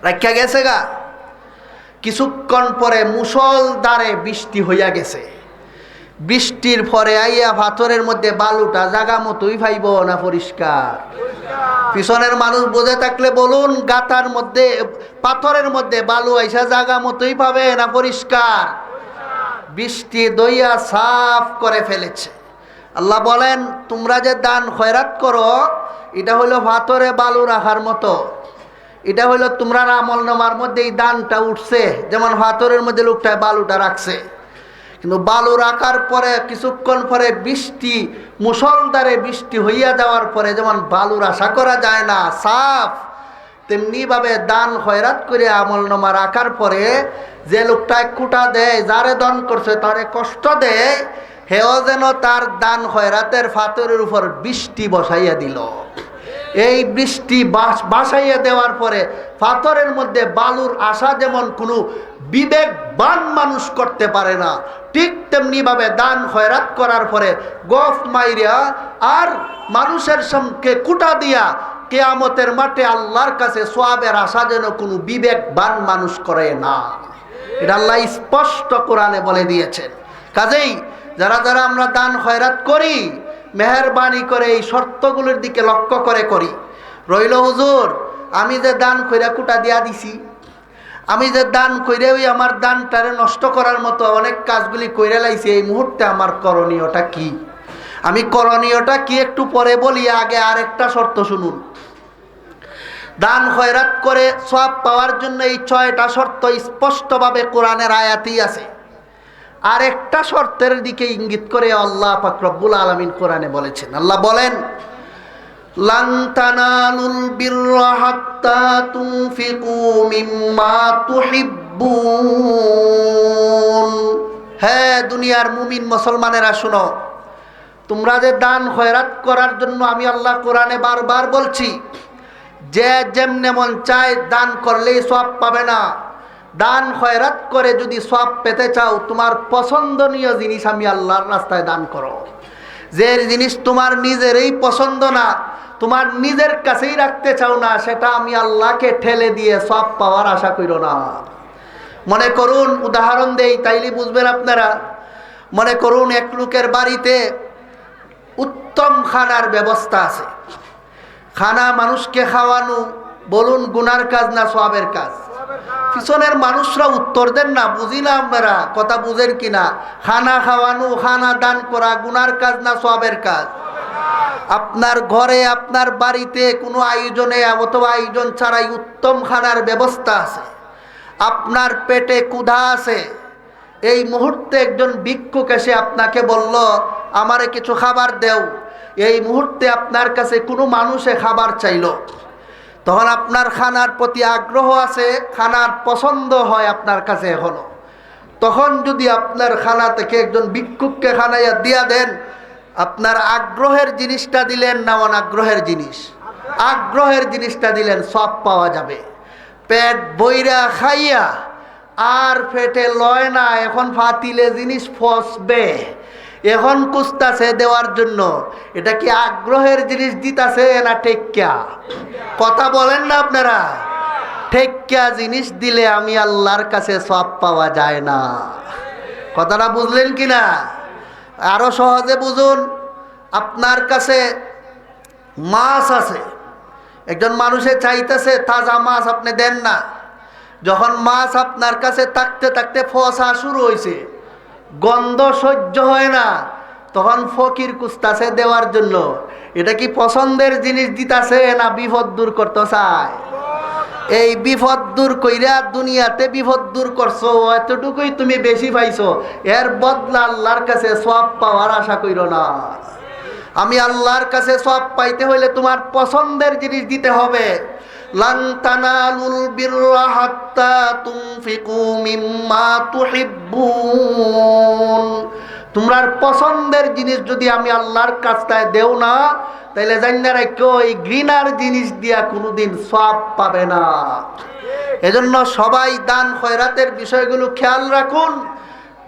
রাখা গেছে গা, কিছুক্ষণ পরে মুষলধারে বৃষ্টি হইয়া গেছে, বৃষ্টির পরে আইয়া পাথরের মধ্যে বালুটা জাগা মতোই পাইব না পরিষ্কার? পিছনের মানুষ বোঝে থাকলে বলুন, গাতার মধ্যে পাথরের মধ্যে বালু আইসা জাগা মতোই পাবে না পরিষ্কার? বৃষ্টি দইয়া সাফ করে ফেলেছে। আল্লাহ বলেন, তোমরা যে দান খয়রাত করো, এটা হইলো পাথরে বালু রাখার মতো। এটা হইলো তোমরা আমলনামার মধ্যে এই দানটা উঠছে, যেমন পাথরের মধ্যে লোকটায় বালুটা রাখছে, কিন্তু বালু রাখার পরে কিছুক্ষণ পরে বৃষ্টি, মুষলধারে বৃষ্টি হইয়া যাওয়ার পরে যেমন বালুর আশা করা যায় না সাফ, তেমনিভাবে দান খয়রাত করে আমলনামা রাখার পরে যে লোকটায় কুটা দেয়, যারে দান করছে তারে কষ্ট দেয়, হেও যেন তার দান খয়রাতের পাথরের উপর বৃষ্টি বসাইয়া দিল। এই বৃষ্টি বাসাইয়া দেওয়ার পরে পাথরের মধ্যে বালুর আশা যেমন কোনো বিবেকবান মানুষ করতে পারে না, ঠিক তেমনিভাবে দান খয়রাত করার পরে গফ মাইরা আর মানুষের সঙ্গে কুটা দিয়া কিয়ামতের মাঠে আল্লাহর কাছে সওয়াবের আশা যেন কোনো বিবেকবান মানুষ করে না। এটা আল্লাহ স্পষ্ট কোরআনে বলে দিয়েছেন। কাজেই যারা যারা আমরা দান খয়রাত করি, মেহেরবানি করে এই শর্তগুলোর দিকে লক্ষ্য করে করি। রইল হুজুর, আমি যে দান কইরা কুটা দিয়া দিছি, আমি যে দান কইরে ওই আমার দানটারে নষ্ট করার মতো অনেক কাজগুলি কইরা লাইছি, এই মুহূর্তে আমার করণীয়টা কি? আমি করণীয়টা কি একটু পরে বলি, আগে আরেকটা শর্ত শুনুন। দান খয়রাত করে সওয়াব পাওয়ার জন্য এই 6টা শর্ত স্পষ্টভাবে কোরআনের আয়াতেই আছে। আরেকটা শর্তের দিকে ইঙ্গিত করে আল্লাহ পাক রব্বুল আলামিন কোরআনে বলেছেন। আল্লাহ বলেন, লান তানালুল বিররা হাত্তা তুনফিকু মিম্মা তুহিব্বুন। হ্যাঁ দুনিয়ার মুমিন মুসলমানেরা শোনো, তোমরা যে দান খয়রাত করার জন্য আমি আল্লাহ কোরআনে বারবার বলছি, যে যেমনে মন চায় দান করলেই সওয়াব পাবে না। দান খয়রাত করে যদি সওয়াব পেতে চাও, তোমার পছন্দনীয় জিনিস আমি আল্লাহর রাস্তায় দান করো। যে জিনিস তোমার নিজেরই পছন্দ না, তোমার নিজের কাছেই রাখতে চাও না, সেটা আমি আল্লাহকে ঠেলে দিয়ে সওয়াব পাওয়ার আশা করো না। মনে করুন, উদাহরণ দেই তাইলে বুঝবেন আপনারা। মনে করুন এক লোকের বাড়িতে উত্তম খানার ব্যবস্থা আছে। খানা মানুষকে খাওয়ানো, বলুন গুনার কাজ না সওয়াবের কাজ? পিছনের মানুষরা উত্তর দেন না, বুঝি না আপনারা কথা বুঝেন কিনা? খানা খাওয়ানো, খানা দান করা গুনার কাজ না সওয়াবের কাজ? আপনার ঘরে, আপনার বাড়িতে কোনো আয়োজনে অথবা আয়োজন ছাড়াই উত্তম খানার ব্যবস্থা আছে, আপনার পেটে ক্ষুধা আছে, এই মুহূর্তে একজন ভিক্ষুক এসে আপনাকে বলল আমারে কিছু খাবার দেও, এই মুহূর্তে আপনার কাছে কোনো মানুষে খাবার চাইল, তখন আপনার খানার প্রতি আগ্রহ আছে, খানার পছন্দ হয় আপনার কাছে এখনো, তখন যদি আপনার খানা থেকে একজন ভিক্ষুককে খানাইয়া দিয়া দেন, আপনার আগ্রহের জিনিসটা দিলেন না অনাগ্রহের জিনিস? আগ্রহের জিনিসটা দিলেন, সওয়াব পাওয়া যাবে। পেট বইরা খাইয়া আর পেটে লয় না, এখন ফাতিলে জিনিস ফসবে, এখন কুস্তাছে দেওয়ার জন্য, এটা কি আগ্রহের জিনিস দিতাছে না ঠেক্কা? কথা বলেন না আপনারা? ঠেক্কা জিনিস দিলে আমি আল্লাহর কাছে সওয়াব পাওয়া যায় না। কথাটা বুঝলেন কিনা? আরো সহজে বুঝুন। আপনার কাছে মাছ আছে, একজন মানুষে চাইতেছে তাজা মাছ আপনি দেন না, যখন মাছ আপনার কাছে থাকতে থাকতে ফসা শুরু হয়েছে, গন্ধ সহ্য হয় না, তখন ফকির কুস্তাছে দেওয়ার জন্য। এটা কি পছন্দের জিনিস দিতাছে না বিপদ দূর করতে চায়? এই বিপদ দূর কইরা দুনিয়াতে বিপদ দূর করছো, এতটুকুই তুমি বেশি পাইছো, এর বদলা আল্লাহর কাছে সওয়াব পাওয়ার আশা কইরো না। আমি আল্লাহর কাছে সওয়াব পাইতে হইলে তোমার পছন্দের জিনিস দিতে হবে। লান তানালুল বিররা হাত্তা তুনফিকু মিম্মা তুহিব্বুন। তোমার পছন্দের জিনিস যদি আমি আল্লাহর কাছে দেও না, তাইলে জান্না রাখো এই ঘৃণার জিনিস দিয়া কোনোদিন সওয়াব পাবে না। এজন্য সবাই দান খয়রাতের বিষয়গুলো খেয়াল রাখুন,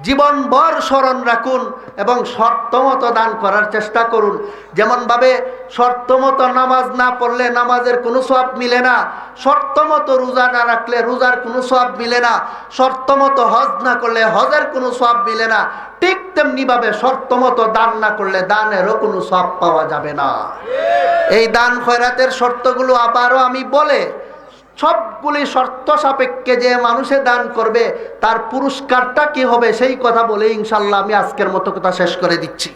জীবনভর স্মরণ রাখুন এবং শর্তমতো দান করার চেষ্টা করুন। যেমনভাবে শর্তমতো নামাজ না পড়লে নামাজের কোনো সওয়াব মিলে না, শর্তমতো রোজা না রাখলে রোজার কোনো সওয়াব মিলে না, শর্তমতো হজ না করলে হজের কোনো সওয়াব মিলে না, ঠিক তেমনিভাবে শর্তমতো দান না করলে দানেরও কোনো সওয়াব পাওয়া যাবে না। এই দান খয়রাতের শর্তগুলো আবারও আমি বলে, সবগুলি শর্ত সাপেক্ষে যে মানুষে দান করবে তার পুরস্কারটা কি হবে সেই কথা বলে ইনশাল্লাহ আমি আজকের মতো কথা শেষ করে দিচ্ছি।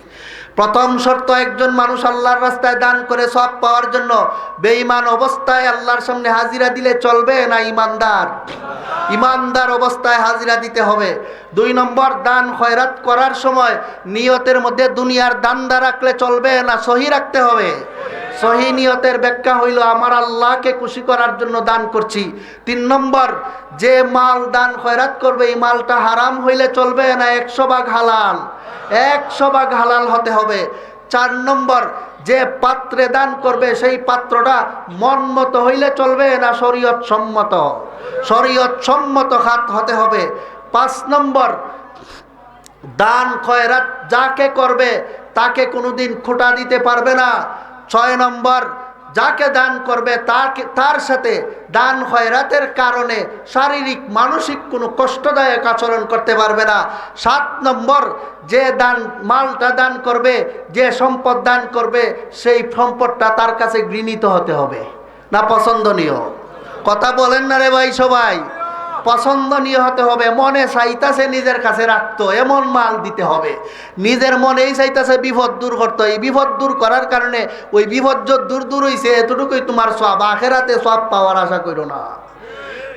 প্রথম শর্ত, একজন মানুষ আল্লাহর রাস্তায় দান করে সওয়াব পাওয়ার জন্য বেঈমান অবস্থায় আল্লাহর সামনে হাজিরা দিলে চলবে না ইমানদার? ইমানদার অবস্থায় হাজিরা দিতে হবে। 2 নম্বর, দান খয়রাত করার সময় নিয়তের মধ্যে দুনিয়ার দান্দা রাখলে চলবে না সহি রাখতে হবে? সহি নিয়তের ব্যাখ্যা হইল আমার আল্লাহকে খুশি করার জন্য দান করছি। 3 নম্বর, যে মাল দান খয়রাত করবে এই মালটা হারাম হইলে চলবে না 100 ভাগ হালাল? 100 ভাগ হালাল হতে হবে। 4 নম্বর, যে পাত্রে দান করবে সেই পাত্রটা মন মতো হইলে চলবে না শরীয়ত সম্মত? শরীয়ত সম্মত খাত হতে হবে। 5 নম্বর, দান খয়রাত যাকে করবে তাকে কোনোদিন খোঁটা দিতে পারবে না। 6 নম্বর, যাকে দান করবে তার সাথে দান খয়রাতের কারণে শারীরিক মানসিক কোনো কষ্টদায়ক আচরণ করতে পারবে না। 7 নম্বর, যে মালটা দান করবে, যে সম্পদ দান করবে সেই সম্পদটা তার কাছে ঘৃণিত হতে হবে না পছন্দনীয়? কথা বলেন না রে ভাই সবাই? পছন্দনীয় হতে হবে। মনে চাইতাছে নিজের কাছে রাখতো এমন মাল দিতে হবে, নিজের মনেই চাইতাছে বিপদ দূর করতে, এই বিপদ দূর করার কারণে ওই বিপদ দূর হইছে এতটুকুই তোমার সওয়াব, আখেরাতে সওয়াব পাওয়ার আশা করো না।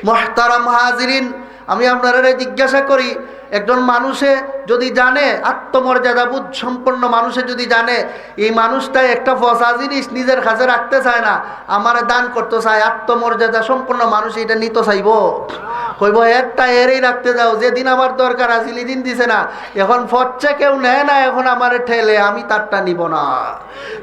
মুহতারাম হাজিরিন, আমি আপনারা জিজ্ঞাসা করি, একজন মানুষে যদি জানে, আত্মমর্যাদাবোধ সম্পন্ন মানুষে যদি জানে এই মানুষটা একটা ফসা জিনিস নিজের কাছে রাখতে চায় না, আমার দান করতে চায়, আত্মমর্যাদা সম্পন্ন মানুষ এটা নিতে চাইব? কইব একটা এরই রাখতে যাও, যেদিন আমার দরকার আছিল এদিন দিছে না, এখন ফচ্ছে কেউ নেয় না, এখন আমার ঠেলে আমি তারটা নিব না।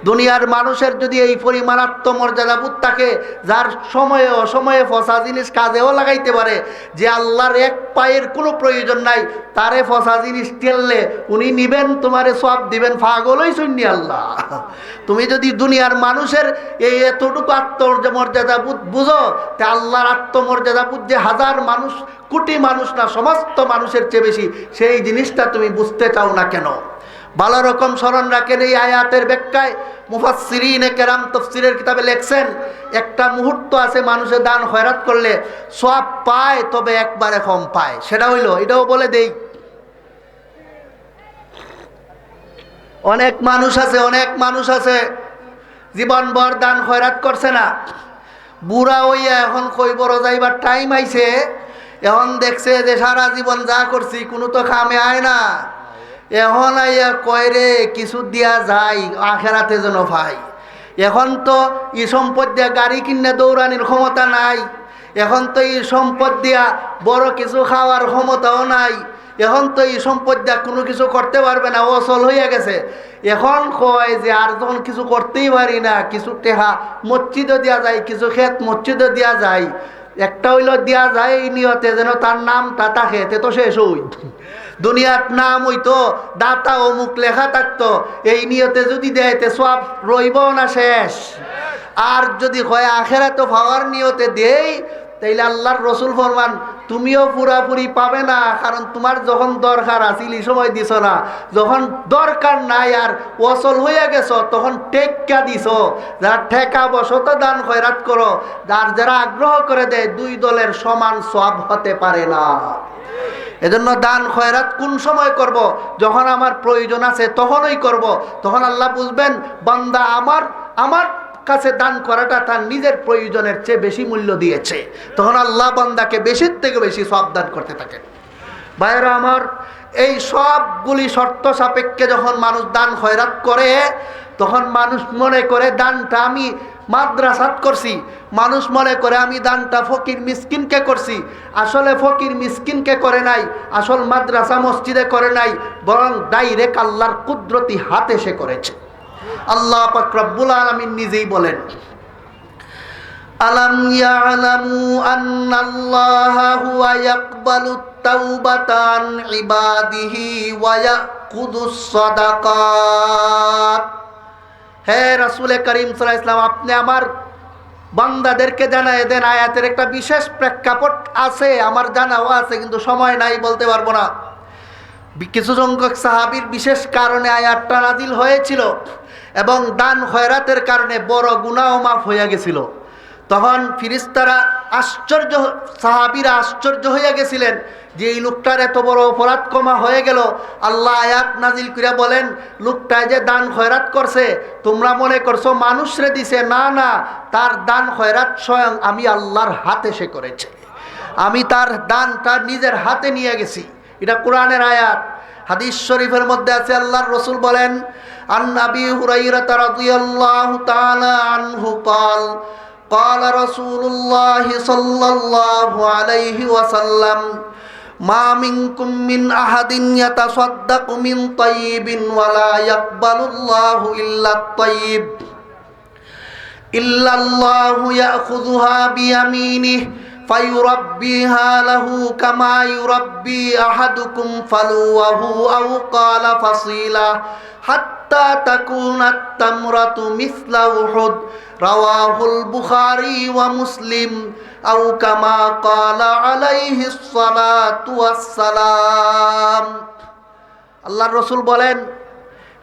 দুনিয়ার মানুষের যদি এই পরিমাণ আত্মমর্যাদাবোধ থাকে, যার সময়ে অসময়ে ফসা জিনিস কাজেও লাগাইতে পারে, যে আল্লাহর এক পায়ের কোনো প্রয়োজন নাই, তারে ফসা জিনিস ঠেললে উনি নিবেন, তোমারে সওয়াব দিবেন, পাগলই শুননি আল্লাহ। তুমি যদি দুনিয়ার মানুষের এই এতটুকু আত্মমর্যাদাবোধ বুঝো, তে আল্লাহর আত্মমর্যাদাবোধ যে হাজার মানুষ, কোটি মানুষ না, সমস্ত মানুষের চেয়ে বেশি, সেই জিনিসটা তুমি বুঝতে চাও না কেন? ভালো রকম স্মরণ রাখেন এই আয়াতের ব্যাখ্যায় মুফাসসিরিনে কেরাম তাফসীরের কিতাবে লেখছেন, একটা মুহূর্ত আছে মানুষের দান খয়রাত করলে সওয়াব পায়, তবে একবারে কম পায়। সেটা হইল, এটাও বলে দেই, অনেক মানুষ আছে জীবনভর দান খয়রাত করছে না, বুড়া হইয়া এখন কই বড় যাইবার টাইম আইছে, এখন দেখছে যে সারা জীবন যা করছি কোনো তো কামে আয় না, এখন আইয়া কয় রে কিছু দিয়া যায় আখেরাতে যেন ভাই। এখন তো ই সম্পদ দিয়া গাড়ি কিনে দৌড়ানির ক্ষমতা নাই, এখন তো এই সম্পদ দিয়া বড় কিছু খাওয়ার ক্ষমতাও নাই, এখন তো এই সম্পদ দিয়া কোনো কিছু করতে পারবে না, অচল হইয়া গেছে। এখন কয় যে আর যখন কিছু করতেই পারি না, কিছু টেহা মসজিদও দেওয়া যায়, কিছু ক্ষেত মসজিদও দেওয়া যায়, একটা হইল দেওয়া যায় এই নিয়তে যেন তার নামটা থাকে, তে তো শেষ হই দুনিয়ার নাম হইতো দাতা অমুক লেখা থাকতো, এই নিয়তে যদি দেয় তে সওয়াব রইব না শেষ। আর যদি হয় আখেরাতে পাওয়ার নিয়তে দেই, তাইলে আল্লাহর রসুল ফরমান তুমিও পুরাপুরি পাবে না, কারণ তোমার যখন দরকার আছিল এই সময় দিছ না, যখন দরকার নাই আর ওসল হইয়া গেছ তখন টেক্কা দিছ। যারা ঠেকা বসত দান খয়রাত করো, আর যারা আগ্রহ করে দেয়, দুই দলের সমান সওয়াব হতে পারে না। এজন্য দান খয়রাত কোন সময় করব? যখন আমার প্রয়োজন আছে তখনই করব। তখন আল্লাহ বুঝবেন বান্দা আমার কাছে দান করাটা তার নিজের প্রয়োজনের চেয়ে বেশি মূল্য দিয়েছে। তখন আল্লাহ বান্দাকে বেশির থেকে বেশি সওয়াব দান করতে থাকেন। ভাইরা আমার, এই সবগুলি শর্ত সাপেক্ষে যখন মানুষ দান খয়রাত করে, তখন মানুষ মনে করে দানটা আমি মাদ্রাসাত করছি, মানুষ মনে করে আমি দানটা ফকির মিসকিনকে করছি। আসলে ফকির মিসকিনকে করে নাই, আসল মাদ্রাসা মসজিদে করে নাই, বরং ডাইরেক্ট আল্লাহর কুদরতি হাতে সে করেছে। আল্লাহ পাক রব্বুল আলামিন নিজেই বলেন, আলাম ইয়ালামু আন্নাল্লাহা হুয়া ইয়াকবালুত তাওবাতা আন ইবাদিহি ওয়া ইয়াকুযুস সাদাকাত। হে রাসূল করিম সাল্লাল্লাহু আলাইহি ওয়াসাল্লাম, আপনি আমার বান্দাদেরকে জানায় দেন। আয়াতের একটা বিশেষ প্রেক্ষাপট আছে, আমার জানাও আছে, কিন্তু সময় নাই, বলতে পারবো না। কিছু সংখ্যক সাহাবীর বিশেষ কারণে আয়াতটা নাজিল হয়েছিল এবং দান খয়রাতের কারণে বড় গুনাহ মাফ হয়ে গেছিল। তখন ফিরিস্তারা সাহাবীরা আশ্চর্য হয়ে গেছিলেন যে এই লোকটার এত বড় অপরাধ ক্ষমা হয়ে গেল। আল্লাহ আয়াত নাজিল করে বলেন, লোকটায় যে দান খয়রাত করছে তোমরা মনে করছো মানুষরে দিছে, না না, তার দান খয়রাত স্বয়ং আমি আল্লাহর হাতে সে করেছে। আমি তার দানটা নিজের হাতে নিয়ে গেছি। এটা কোরআনের আয়াত। হাদিস শরীফের মধ্যে আছে, আল্লাহর রাসূল বলেন, আন আবি হুরায়রা রাদিয়াল্লাহু তাআলা আনহু قال قال رسول الله صلى الله عليه وسلم ما منكم من أحد يتصدق من طيب ولا يقبل الله إلا الطيب إلا الله يأخذها بيمينه فيربيها له كما يربي أحدكم فلوه أو قال فصيلة حتى تكون التمرة مثل أحد رواه البخاري ومسلم أو كما قال عليه الصلاة والسلام। আল্লাহর রাসূল বলেন,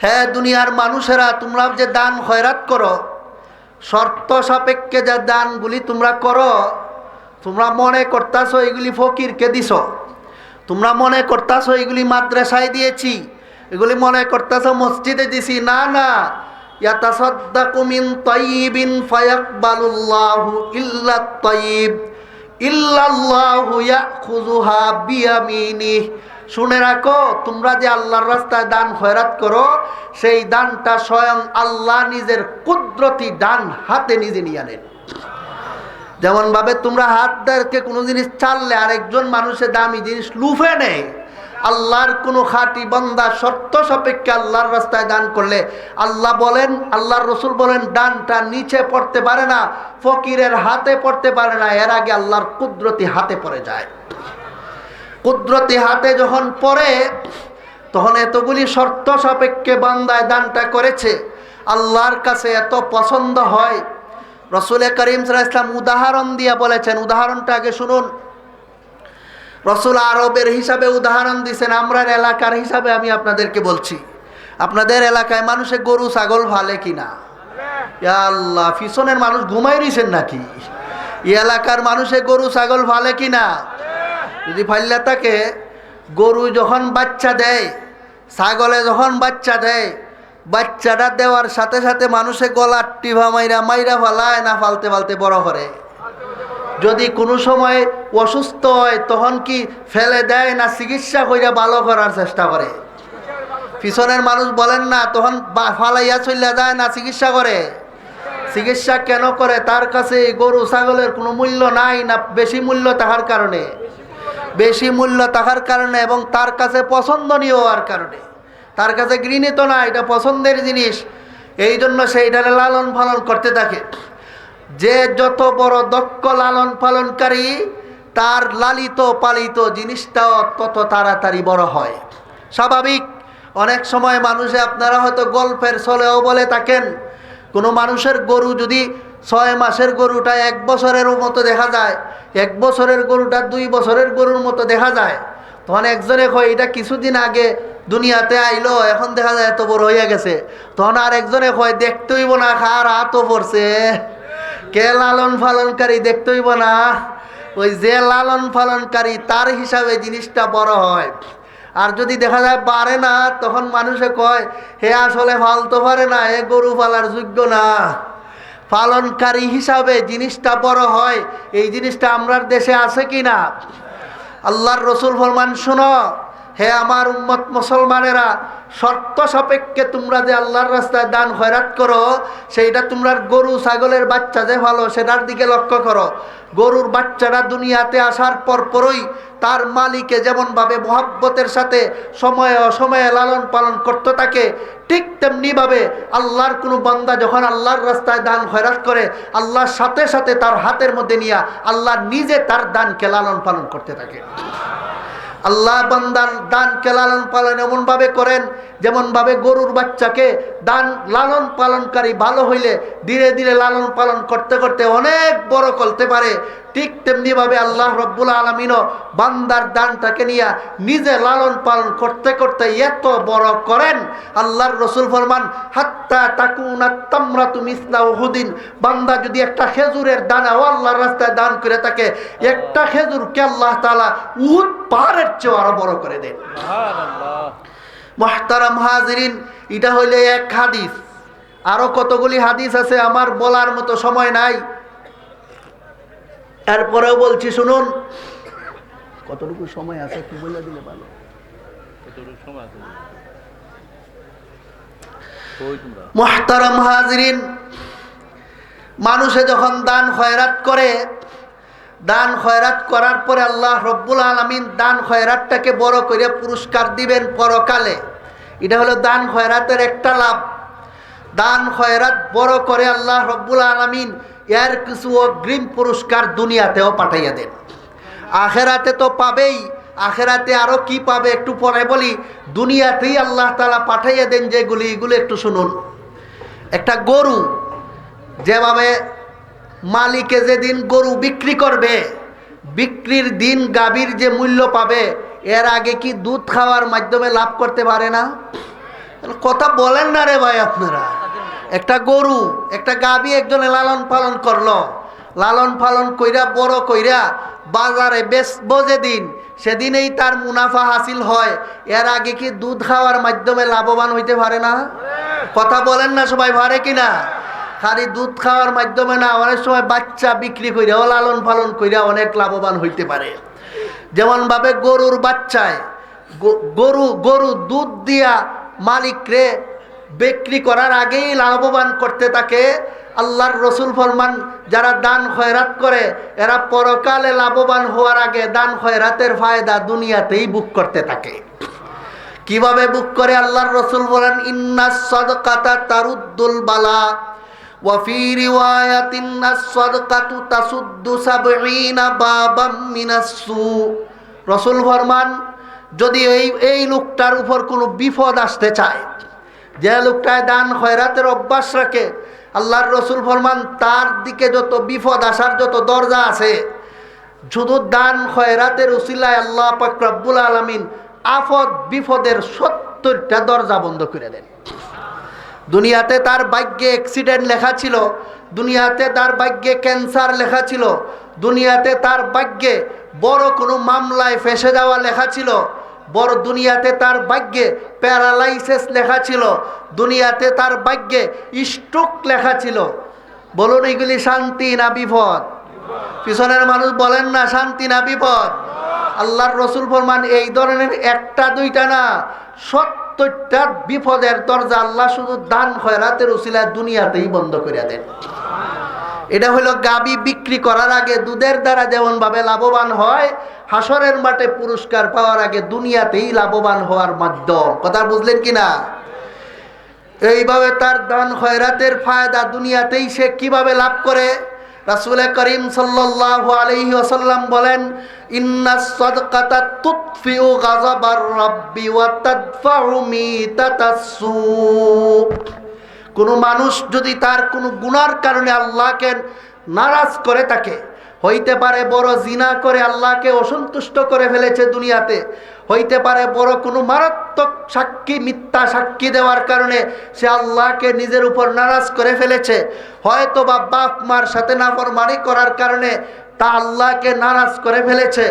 হে দুনিয়ার মানুষেরা, তোমরা যে দান খয়রাত করো, শর্ত সাপেক্ষে যে দানগুলি তোমরা করো, তোমরা মনে করতাছো এগুলি ফকিরকে দিছ, তোমরা মনে করতাছো এগুলি মাদ্রাসায় দিয়েছি, এগুলি মনে করতাছো মসজিদে দিছি, না না। ইয়াতাসাদ্দাকু মিন তাইয়িবিন ফায়াকবালুল্লাহু ইল্লা তাইয়িব ইল্লাল্লাহু ইয়াখুযুহা বিয়ামিনিহি। শুনে রাখো, তোমরা যে আল্লাহর রাস্তায় দান খয়রাত করো, সেই দানটা স্বয়ং আল্লাহ নিজের কুদরতি ডান হাতে নিজে নিয়ে আনেন। যেমন ভাবে তোমরা হাত দ্বারকে কোনো জিনিস চাললে আরেকজন মানুষের দামি জিনিস লুফে নেয়, আল্লাহর কোনো খাঁটি বান্দা শর্ত সাপেক্ষে আল্লাহর রাস্তায় দান করলে আল্লাহ বলেন, আল্লাহর রাসূল বলেন, দানটা নিচে পড়তে পারে না, ফকিরের হাতে পড়তে পারে না, এর আগে আল্লাহর কুদরতি হাতে পড়ে যায়। কুদরতি হাতে যখন পড়ে, তখন এতগুলি শর্ত সাপেক্ষে বান্দায় দানটা করেছে, আল্লাহর কাছে এত পছন্দ হয়। রাসূল করিম সাল্লাল্লাহু আলাইহি ওয়াসাল্লাম উদাহরণ দিয়ে বলেছেন, উদাহরণটা আগে শুনুন। রাসূল আরবের হিসাবে উদাহরণ দিয়েছেন, আমরার এলাকার হিসাবে আমি আপনাদেরকে বলছি। আপনাদের এলাকায় মানুষে গরু ছাগল ফালে কিনা? ইয়া আল্লাহ, পিছনের মানুষ ঘুমাই রইছেন নাকি? এই এলাকার মানুষে গরু ছাগল ফালে কিনা? যদি ফাইল্লা থাকে, গরু যখন বাচ্চা দেয়, ছাগলে যখন বাচ্চা দেয়, বাচ্চাটা দেওয়ার সাথে সাথে মানুষে গলার টিভা মাইরা মাইরা ফালায় না, ফালতে ফালতে বড় করে। যদি কোনো সময় অসুস্থ হয় তখন কি ফেলে দেয় না চিকিৎসা কইরা ভালো করার চেষ্টা করে? পিছনের মানুষ বলেন না, তখন ফালাইয়া চলে যায় না চিকিৎসা করে? চিকিৎসা কেন করে? তার কাছে গরু ছাগলের কোনো মূল্য নাই না বেশি মূল্য থাকার কারণে? বেশি মূল্য থাকার কারণে এবং তার কাছে পছন্দনীয় হওয়ার কারণে। তার কাছে ঘৃণিত না, এটা পছন্দের জিনিস, এই জন্য সেইটারে লালন পালন করতে থাকে। যে যত বড় দক্ষ লালন পালনকারী, তার লালিত পালিত জিনিসটাও তত তাড়াতাড়ি বড় হয়। স্বাভাবিক। অনেক সময় মানুষে, আপনারা হয়তো গল্পের ছলেও বলে থাকেন, কোনো মানুষের গরু যদি 6 মাসের গরুটা 1 বছরের মতো দেখা যায়, 1 বছরের গরুটা 2 বছরের গরুর মতো দেখা যায়। তখন একজনে কয় এটা কিছুদিন আগে দুনিয়াতে আইলো, এখন দেখা যায় এত বড় হইয়া গেছে। তখন আর একজনে কয় দেখতে হইব না, খার হাতও পড়ছে, কে লালন পালনকারী দেখতে হইব না, ওই যে লালন পালনকারী তার হিসাবে জিনিসটা বড় হয়। আর যদি দেখা যায় পারে না, তখন মানুষে কয় হে আসলে ফালতে পারে না, এ গরু পালার যোগ্য না। পালনকারী হিসাবে জিনিসটা বড় হয়, এই জিনিসটা আমরার দেশে আছে কি না? আল্লাহর রসুল ফরমান, শোনো হে আমার উম্মত মুসলমানেরা, শর্ত সাপেক্ষে তোমরা যে আল্লাহর রাস্তায় দান খয়রাত করো, সেইটা তোমরা গরু ছাগলের বাচ্চা যে ভালো সেটার দিকে লক্ষ্য করো। গরুর বাচ্চারা দুনিয়াতে আসার পরপরই তার মালিকে যেমনভাবে মহব্বতের সাথে সময়ে অসময়ে লালন পালন করতে থাকে, ঠিক তেমনিভাবে আল্লাহর কোনো বান্দা যখন আল্লাহর রাস্তায় দান খয়রাত করে, আল্লাহর সাথে সাথে তার হাতের মধ্যে নিয়ে আল্লাহ নিজে তার দানকে লালন পালন করতে থাকে। আল্লাহ বান্দার দানকে লালন পালন এমনভাবে করেন যেমনভাবে গরুর বাচ্চাকে দান লালন পালনকারী ভালো হইলে ধীরে ধীরে লালন পালন করতে করতে অনেক বড় করতে পারে, ঠিক তেমনিভাবে আল্লাহ রব্বুল আলামিনও বান্দার দানটাকে নিয়ে নিজে লালন পালন করতে করতে এত বড় করেন। আল্লাহর রসুল ফরমান, হাত্তা তাকুনা তামরাতু মিসলা উহুদিন, বান্দা যদি একটা খেজুরের দানাও আল্লাহর রাস্তায় দান করে থাকে, একটা খেজুরকে আল্লাহ তাআলা উহুদ পাহাড়ের চেয়ে আরো বড় করে দেন। সুবহানাল্লাহ। মুহতারাম হাজিরিন, এটা হইলে এক হাদিস, আরো কতগুলি হাদিস আছে, আমার বলার মতো সময় নাই, এরপরেও বলছি শুনুন। কতটুকু সময় আছে কি বলে দিলে ভালো? কতটুকু সময় আছে? মুহতারাম হাজিরিন, মানুষে যখন দান খয়রাত করে, দান খয়রাত করার পরে আল্লাহ রব্বুল আলামিন দান খয়রাতটাকে বড় করে পুরস্কার দিবেন পরকালে। এটা হলো দান খয়রাতের একটা লাভ। দান খয়রাত বড় করে আল্লাহ রব্বুল আলামিন এর কিছু অগ্রিম পুরস্কার দুনিয়াতেও পাঠাইয়া দেন। আখেরাতে তো পাবেই, আখেরাতে আরো কি পাবে একটু পরে বলি। দুনিয়াতেই আল্লাহ তাআলা পাঠাইয়া দেন যেগুলি, এগুলো একটু শুনুন। একটা গরু যেভাবে মালিকে যেদিন গরু বিক্রি করবে, বিক্রির দিন গাভীর যে মূল্য পাবে, এর আগে কি দুধ খাওয়ার মাধ্যমে লাভ করতে পারে না? কথা বলেন না রে ভাই আপনারা। একটা গরু, একটা গাভী একজনে লালন পালন করলো, লালন পালন কইরা বড় কইরা বাজারে বেচবো যেদিন, সেদিনেই তার মুনাফা হাসিল হয়। এর আগে কি দুধ খাওয়ার মাধ্যমে লাভবান হইতে পারে না? কথা বলেন না সবাই, পারে কিনা? খালি দুধ খাওয়ার মাধ্যমে না, অনেক সময় বাচ্চা বিক্রি কইরা লালন পালন কইরা অনেক লাভবান হইতে পারে। যেমনভাবে গরুর বাচ্চায় গরু দুধ দিয়া মালিকরে বিক্রি করার আগেই লাভবান করতে থাকে। আল্লাহর রসুল ফরমান, যারা দান খয়রাত করে এরা পরকালে লাভবান হওয়ার আগে দান খয়রাতের ফায়দা দুনিয়াতেই বুক করতে থাকে। কিভাবে বুক করে? আল্লাহর রসুল বলেন, ইন্নাস সাদকাতা তারুদ্দুল বালা ওয়া ফি রিওয়ায়াতিন আস-সাদকাতু তাসুদ্দু ৭০ বাবাম মিনাস সু। রসুল ফরমান, যদি এই লোকটার উপর কোনো বিপদ আসতে চায়, যে লোকটায় দান খয়রাতের অভ্যাস রাখে, আল্লাহর রসুল ফরমান তার দিকে যত বিপদ আসার যত দরজা আছে, শুধু দান খয়রাতের উসিলায় আল্লাহ পাক রব্বুল আলামিন আফদ বিপদের ৭০টা দরজা বন্ধ করে দেন। দুনিয়াতে তার ভাগ্যে অ্যাক্সিডেন্ট লেখা ছিল, দুনিয়াতে তার ভাগ্যে ক্যান্সার লেখা ছিল, দুনিয়াতে তার ভাগ্যে বড় কোনো মামলায় ফেসে যাওয়া লেখা ছিল, বড় দুনিয়াতে তার ভাগ্যে প্যারালাইসিস লেখা ছিল, দুনিয়াতে তার ভাগ্যে স্ট্রোক লেখা ছিল। বলুন, এগুলি শান্তি না বিপদ? পিছনের মানুষ বলেন না, শান্তি না বিপদ? আল্লাহর রসুল ফরমান, এই ধরনের একটা দুইটা না, ৭০টা বিপদের দরজা আল্লাহ শুধু দান খয়রাতের উসিলায় দুনিয়াতেই বন্ধ করে দেন। এটা হলো গাবি বিক্রি করার আগে দুধের দ্বারা যেমন ভাবে লাভবান হয়, হাসরের মাঠে পুরস্কার পাওয়ার আগে দুনিয়াতেই লাভবান হওয়ার মাধ্যম। কথা বুঝলেন কিনা? এইভাবে তার দান খয়রাতের ফায়দা দুনিয়াতেই সে কিভাবে লাভ করে? রাসূল করিম সাল্লাল্লাহু আলাইহি ওয়াসাল্লাম বলেন, ইন্নাস সাদকাতা তুতফিউ গাযাবার রাব্বি ওয়া তাদফাউ মিতাতাস সু। কোনো মানুষ যদি তার কোনো গুনার কারণে আল্লাহকে নারাজ করে থাকে, হইতে পারে বড় জিনা করে আল্লাহকে অসন্তুষ্ট করে ফেলেছে দুনিয়াতে, হইতে পারে বড় কোনো মারাত্মক সাক্ষী, মিথ্যা সাক্ষী দেওয়ার কারণে সে আল্লাহকে নিজের উপর নারাজ করে ফেলেছে, হয়তো বা বাপ মার সাথে নাফরমানি করার কারণে তা আল্লাহকে নারাজ করে ফেলেছে।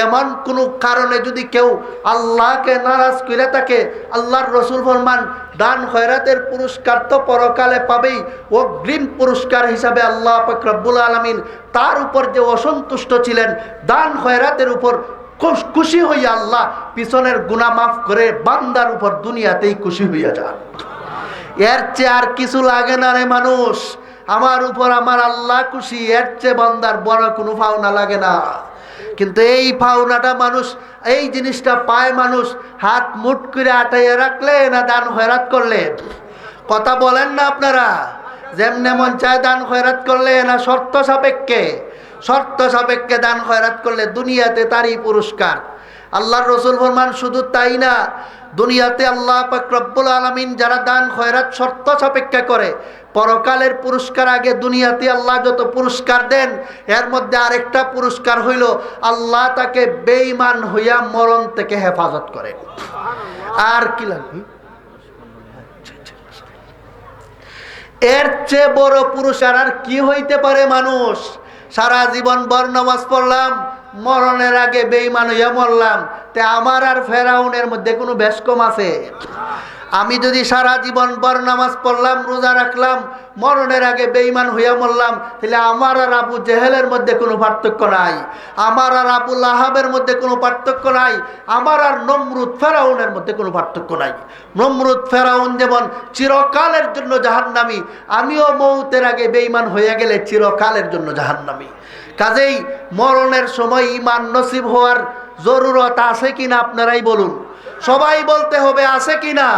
এমন কোনো কারণে যদি কেউ আল্লাহকে নারাজ করে থাকে, আল্লাহর রসুল ফরমান দান খয়রাতের পুরস্কার তো পরকালে পাবেই, অগ্রিম পুরস্কার হিসাবে আল্লাহ পাক রব্বুল আলামিন তার উপর যে অসন্তুষ্ট ছিলেন, দান খয়রাতের উপর খুশি হইয়া আল্লাহ পিছনের গুনাহ মাফ করে বান্দার উপর দুনিয়াতেই খুশি হইয়া যান। এর চেয়ে আর কিছু লাগে না রে মানুষ, আমার উপর আমার আল্লাহ খুশি, এর চেয়ে বান্দার বড় কোনো পাওনা লাগে না। কিন্তু এই পাওনাটা মানুষ, এই জিনিসটা পায় মানুষ হাত মুঠ করে আটাইয়া রাখলে না দান খয়রাত করলে? কথা বলেন না আপনারা? যেমনে মন চায় দান খয়রাত করলে না শর্ত সাপেক্ষে? শর্ত সাপেক্ষে দান খয়রাত করলে দুনিয়াতে তারই পুরস্কার। আল্লাহর রসুল ফরমান শুধু তাই না, দুনিয়াতে আল্লাহ পাক রব্বুল আলামিন যারা দান খয়রাত শর্ত সাপেক্ষে করে, পরকালের পুরস্কার আগে দুনিয়াতে আল্লাহ যত পুরস্কার দেন, এর মধ্যে আরেকটা পুরস্কার হইল আল্লাহ তাকে বেঈমান হইয়া মরণ থেকে হেফাজত করে। আর কি লাগবে? এর চেয়ে বড় পুরস্কার আর কি হইতে পারে? মানুষ সারা জীবন ভর নামাজ পড়লাম, মরণের আগে বেঈমান হইয়া মরলাম, তে আমার আর ফেরাউনের মধ্যে কোনো বেশ কম আছে? আমি যদি সারা জীবন ভর নামাজ পড়লাম, রোজা রাখলাম, মরণের আগে বেঈমান হইয়া মরলাম, তাহলে আমার আর আবু জেহেলের মধ্যে কোনো পার্থক্য নাই, আমার আর আবু লাহাবের মধ্যে কোনো পার্থক্য নাই, আমার আর নমরুদ ফেরাউনের মধ্যে কোনো পার্থক্য নাই। নমরুদ ফেরাউন যেমন চিরকালের জন্য জাহান্নামী, আমিও মৌতের আগে বেঈমান হইয়া গেলে চিরকালের জন্য জাহান্নামী। কাজেই মরণের সময় ঈমান নসিব হওয়ার জরুরত আছে কিনা আপনারাই বলুন? সবাই বলতে হবে আছে কিনা?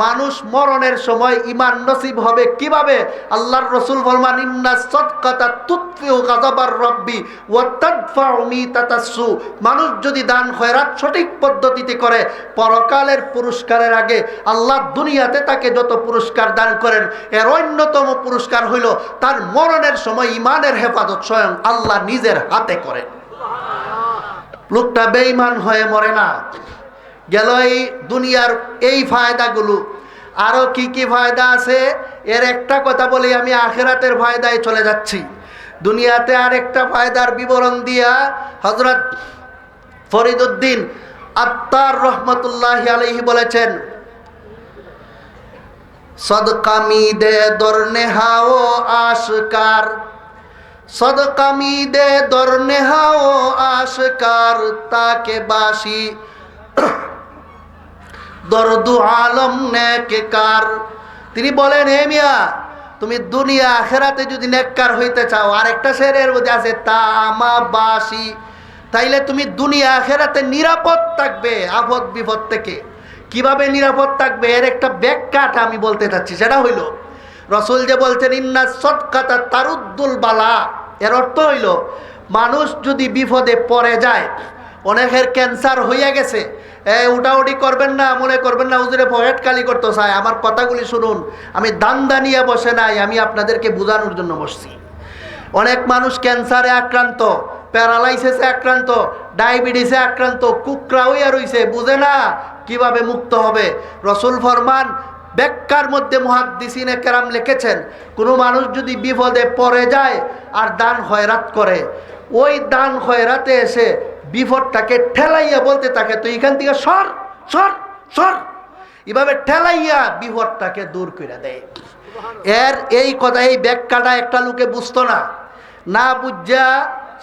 মানুষ মরণের সময় ঈমান নসিব হবে কিভাবে? আল্লাহর রাসূল ফরমান ইন্নাস সাদকাতা তুতফিউ গাযাবার রাব্বি ওয়া তাদফাউ মিতাতাসসু। মানুষ যদি দান খয়রাত সঠিক পদ্ধতিতে করে, পরকালের পুরস্কারের আগে আল্লাহ দুনিয়াতে তাকে যত পুরস্কার দান করেন, এর অন্যতম পুরস্কার হইল তার মরণের সময় ঈমানের হেফাজত স্বয়ং আল্লাহ নিজের হাতে করেন। লোকটা বেঈমান হয়ে মরে না। গেল এই দুনিয়ার এই ফায়দাগুলো, আরো কি কি ফায়দা আছে এর একটা কথা বলি, আমি আখিরাতের ফায়দায় চলে যাচ্ছি। দুনিয়াতে আরেকটা ফায়দার বিবরণ দিয়া হযরত ফরিদউদ্দিন আত্তার রহমতুল্লাহি আলাইহি বলেছেন, সদকা মিদে দরনে হাও আশকার, সদকা মিদে দরনে হাও আশকার, তাকে বাসি দরদু আলম নেককার। তিনি বলেন, হে মিয়া, তুমি দুনিয়া আখিরাতে যদি নেককার হইতে চাও, আরেকটা শেরের মধ্যে আছে তামাবাসি, তাইলে তুমি দুনিয়া আখিরাতে নিরাপদ থাকবে আপদ বিপদ থেকে। কিভাবে নিরাপদ থাকবে এর একটা ব্যাখ্যাটা আমি বলতে চাচ্ছি। সেটা হইল, রাসূল যে বলছেন ইন্নাস সাদকাতা তারুদ্দুল বালা, এর অর্থ হইল মানুষ যদি বিপদে পড়ে যায়, অনেকের ক্যান্সার হইয়া গেছে, উঠাউঠি করবেন না, মনে করবেন না হুজুরে পকেট খালি করতে চায়। আমার কথাগুলি শুনুন, আমি দান্দা নিয়ে বসে নাই, আমি আপনাদেরকে বোঝানোর জন্য বসছি। অনেক মানুষ ক্যান্সারে আক্রান্ত, প্যারালাইসিসে আক্রান্ত, ডায়াবেটিসে আক্রান্ত, কুকরা হইয়া রইছে, বুঝে না কিভাবে মুক্ত হবে। রাসূল ফরমান, ব্যাখ্যার মধ্যে মুহাদ্দিসিনে কেরাম লিখেছেন, কোনো মানুষ যদি বিপদে পড়ে যায় আর দান খয়রাত করে, ওই দান খয়রাতে এসে বিপদটাকে ঠেলাইয়া বলতে থাকে, তো এখান থেকে সর সর সর, এভাবে ঠেলাইয়া বিপদটাকে দূর করে দেয়। এর এই কথা, এই ব্যাখ্যাটা একটা লোকে বুঝতো না, না বুঝা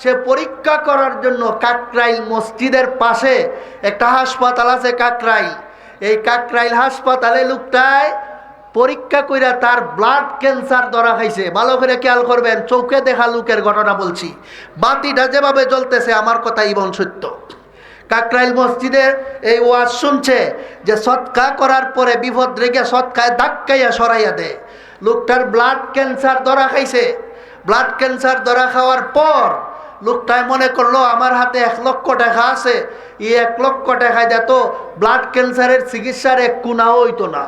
সে পরীক্ষা করার জন্য কাকরাইল মসজিদের পাশে একটা হাসপাতাল আছে কাকরাইল, এই কাকরাইল হাসপাতালে লোকটায় পরীক্ষা কইরা তার ব্লাড ক্যান্সার ধরা খাইছে। ভালো করে খেয়াল করবেন, চোখে দেখা লোকের ঘটনা বলছি, বাতিটা যেভাবে জ্বলতেছে আমার কথা ইবন সত্য। কাকরাইল মসজিদে এই ওয়াজ শুনছে যে সৎকা করার পরে বিপদ রেখে সৎকায় ধাক্কাইয়া সরাইয়া দেয়। লোকটার ব্লাড ক্যান্সার ধরা খাইছে। ব্লাড ক্যান্সার ধরা খাওয়ার পর লোকটাই মনে করলো আমার হাতে 1 লক্ষ টাকা আছে, এই 1 লক্ষ টাকায় যেত ব্লাড ক্যান্সারের চিকিৎসার এক কুনাও হইতো না,